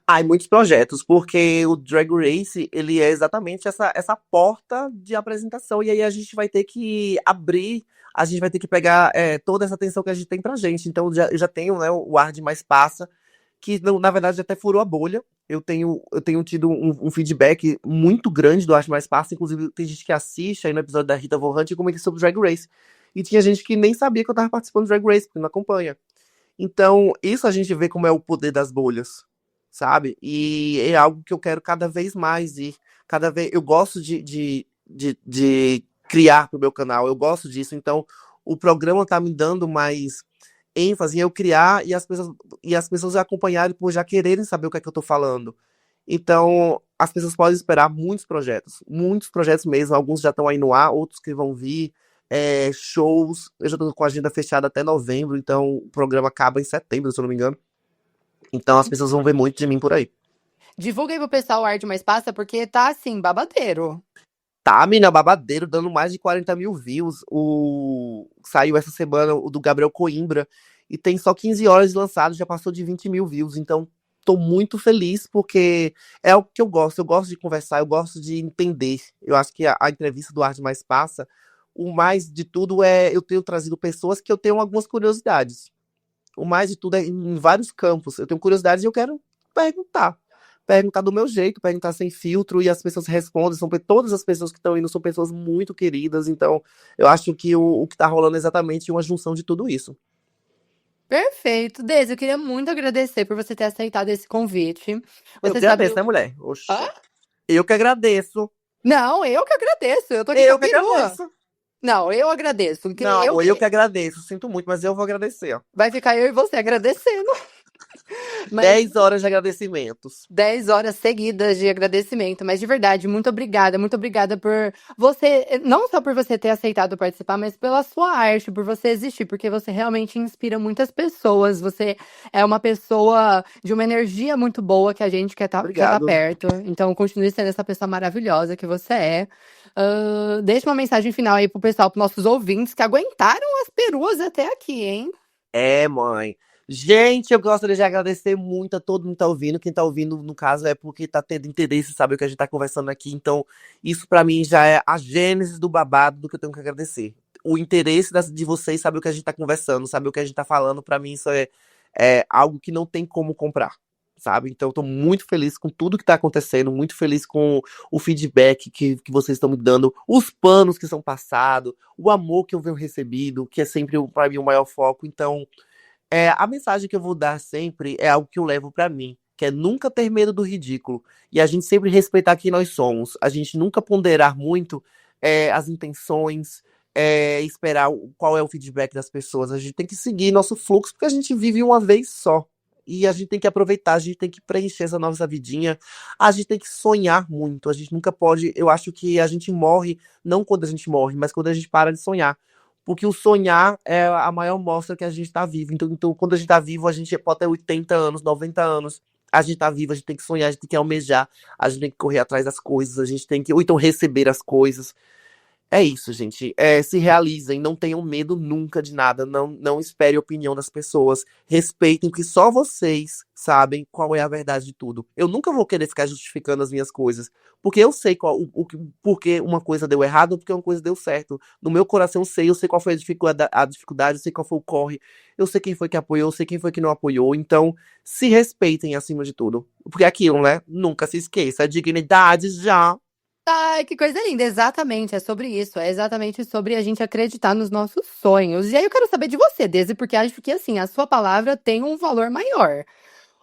Ai, muitos projetos, porque o Drag Race, ele é exatamente essa porta de apresentação, e aí a gente vai ter que abrir, a gente vai ter que pegar toda essa atenção que a gente tem pra gente. Então, eu já tenho, né, o ar de mais passa, que na verdade até furou a bolha. Eu tenho tido um feedback muito grande do Arte Mais Passa, inclusive tem gente que assiste aí no episódio da Rita Von Hunt e comenta sobre o Drag Race. E tinha gente que nem sabia que eu tava participando do Drag Race, porque não acompanha. Então, isso a gente vê como é o poder das bolhas, sabe? E é algo que eu quero cada vez mais ir. Cada vez. Eu gosto de criar pro meu canal, eu gosto disso. Então, o programa tá me dando mais ênfase em eu criar e as pessoas acompanharem por já quererem saber o que é que eu tô falando. Então, as pessoas podem esperar muitos projetos mesmo. Alguns já estão aí no ar, outros que vão vir. Shows, eu já tô com a agenda fechada até novembro, então o programa acaba em setembro, se eu não me engano. Então as pessoas vão ver muito de mim por aí. Divulga aí pro pessoal o Ar de Mais Passa, porque tá assim, babadeiro. Tá, mina, babadeiro, dando mais de 40 mil views. saiu essa semana o do Gabriel Coimbra, e tem só 15 horas de lançado, já passou de 20 mil views, então tô muito feliz, porque é o que eu gosto de conversar, eu gosto de entender. Eu acho que a entrevista do Arte Mais Passa, o mais de tudo é eu tenho trazido pessoas que eu tenho algumas curiosidades. O mais de tudo é em vários campos. Eu tenho curiosidade e eu quero perguntar. Perguntar do meu jeito, perguntar sem filtro, e as pessoas respondem. Todas as pessoas que estão indo são pessoas muito queridas, então eu acho que o que tá rolando é exatamente uma junção de tudo isso. Perfeito. Deise, eu queria muito agradecer por você ter aceitado esse convite. Eu Você que sabe. agradeço, né, mulher? Oxe. Hã? Eu que agradeço. Não, eu que agradeço. Eu tô aqui com a Eu que perua. agradeço. Não, eu agradeço. Não, eu que agradeço. Sinto muito, mas eu vou agradecer. Ó. Vai ficar eu e você agradecendo. Mas 10 horas de agradecimentos. 10 horas seguidas de agradecimento, mas de verdade, muito obrigada por você, não só por você ter aceitado participar, mas pela sua arte, por você existir, porque você realmente inspira muitas pessoas, você é uma pessoa de uma energia muito boa que a gente quer tá Obrigado. perto, então continue sendo essa pessoa maravilhosa que você é. Deixa uma mensagem final aí pro pessoal, pros nossos ouvintes que aguentaram as peruas até aqui, hein? É, mãe. Gente, eu gostaria de agradecer muito a todo mundo que tá ouvindo. Quem tá ouvindo, no caso, é porque tá tendo interesse em saber o que a gente tá conversando aqui. Então, isso pra mim já é a gênese do babado do que eu tenho que agradecer. O interesse de vocês saber o que a gente tá conversando, saber o que a gente tá falando, pra mim isso é algo que não tem como comprar, sabe? Então, eu tô muito feliz com tudo que tá acontecendo, muito feliz com o feedback que vocês estão me dando, os panos que são passados, o amor que eu venho recebido, que é sempre, pra mim, o maior foco. Então, a mensagem que eu vou dar sempre é algo que eu levo pra mim, que é nunca ter medo do ridículo. E a gente sempre respeitar quem nós somos. A gente nunca ponderar muito as intenções, esperar qual é o feedback das pessoas. A gente tem que seguir nosso fluxo, porque a gente vive uma vez só. E a gente tem que aproveitar, a gente tem que preencher essa nossa vidinha. A gente tem que sonhar muito. A gente nunca pode. Eu acho que a gente morre, não quando a gente morre, mas quando a gente para de sonhar. Porque o sonhar é a maior mostra que a gente tá vivo. Então, quando a gente tá vivo, a gente pode ter 80 anos, 90 anos. A gente tá vivo, a gente tem que sonhar, a gente tem que almejar, a gente tem que correr atrás das coisas, a gente tem que, ou então receber as coisas. É isso, gente. Se realizem, não tenham medo nunca de nada, não espere a opinião das pessoas, respeitem, porque só vocês sabem qual é a verdade de tudo. Eu nunca vou querer ficar justificando as minhas coisas, porque eu sei porque uma coisa deu errado ou porque uma coisa deu certo. No meu coração eu sei qual foi a dificuldade, eu sei qual foi o corre, eu sei quem foi que apoiou, eu sei quem foi que não apoiou. Então, se respeitem acima de tudo. Porque é aquilo, né? Nunca se esqueça, a dignidade já. Ai, que coisa linda, exatamente, é sobre isso, é exatamente sobre a gente acreditar nos nossos sonhos. E aí eu quero saber de você, Desi, porque acho que assim, a sua palavra tem um valor maior.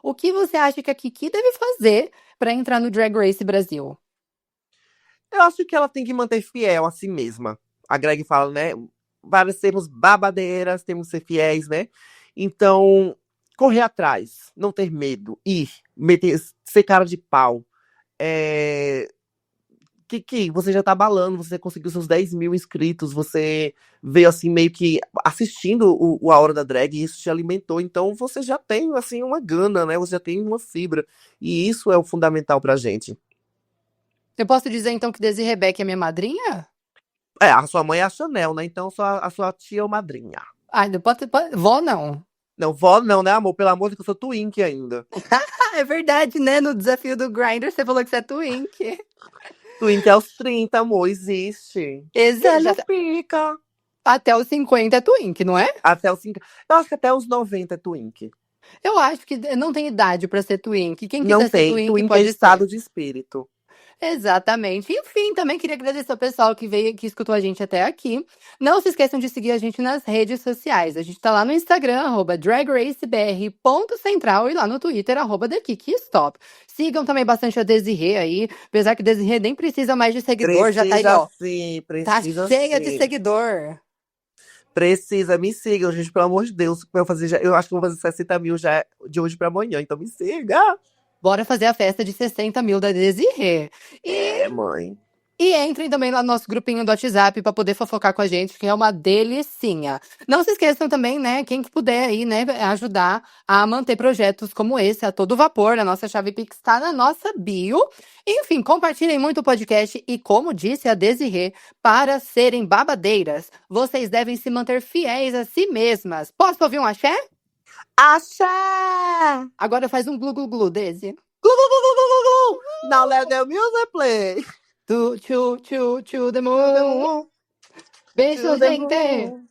O que você acha que a Kiki deve fazer pra entrar no Drag Race Brasil? Eu acho que ela tem que manter fiel a si mesma. A Greg fala, né? Para sermos babadeiras, temos que ser fiéis, né? Então, correr atrás, não ter medo, ser cara de pau. É... Kiki, você já tá balando, você conseguiu seus 10 mil inscritos, você veio assim meio que assistindo A Hora da Drag e isso te alimentou, então você já tem assim uma gana, né? Você já tem uma fibra e isso é o fundamental pra gente. Eu posso dizer então que Desi Rebeca é minha madrinha? A sua mãe é a Chanel, né? Então a sua tia ou madrinha. Ai, não vó não. Não, vó não, né, amor? Pelo amor de Deus, que eu sou twink ainda. Ah, é verdade, né? No desafio do Grindr você falou que você é twink. Twink aos 30, amor, existe. Exato. Já fica. Até os 50 é twink, não é? Até os 5. Eu acho que até os 90 é twink. Eu acho que não tem idade pra ser twink. Quem Não quiser ser tem. twink Twink é pode ser. estado de espírito. Exatamente. Enfim, também queria agradecer ao pessoal que veio, que escutou a gente até aqui. Não se esqueçam de seguir a gente nas redes sociais. A gente tá lá no Instagram, @dragracebr.central e lá no Twitter, @thekikistop. Sigam também bastante a Desirê aí, apesar que Desirê nem precisa mais de seguidor, já tá aí, ó. Sim, Tá precisa cheia de sim. seguidor. Precisa, me sigam, gente, pelo amor de Deus. Eu acho que eu vou fazer 60 mil já de hoje pra amanhã, então me siga. Bora fazer a festa de 60 mil da Desirê. E Mãe. E entrem também lá no nosso grupinho do WhatsApp para poder fofocar com a gente, que é uma delicinha. Não se esqueçam também, né, quem que puder aí, né, ajudar a manter projetos como esse a todo vapor. A nossa chave Pix está na nossa bio. Enfim, compartilhem muito o podcast e, como disse a Desirê, para serem babadeiras, vocês devem se manter fiéis a si mesmas. Posso ouvir um axé? Axé! Agora faz um glu-glu-glu, Desi. Glu, glu, glu, glu, glu, glu. Now let the music play. To the moon. Beijo, To the gente! moon.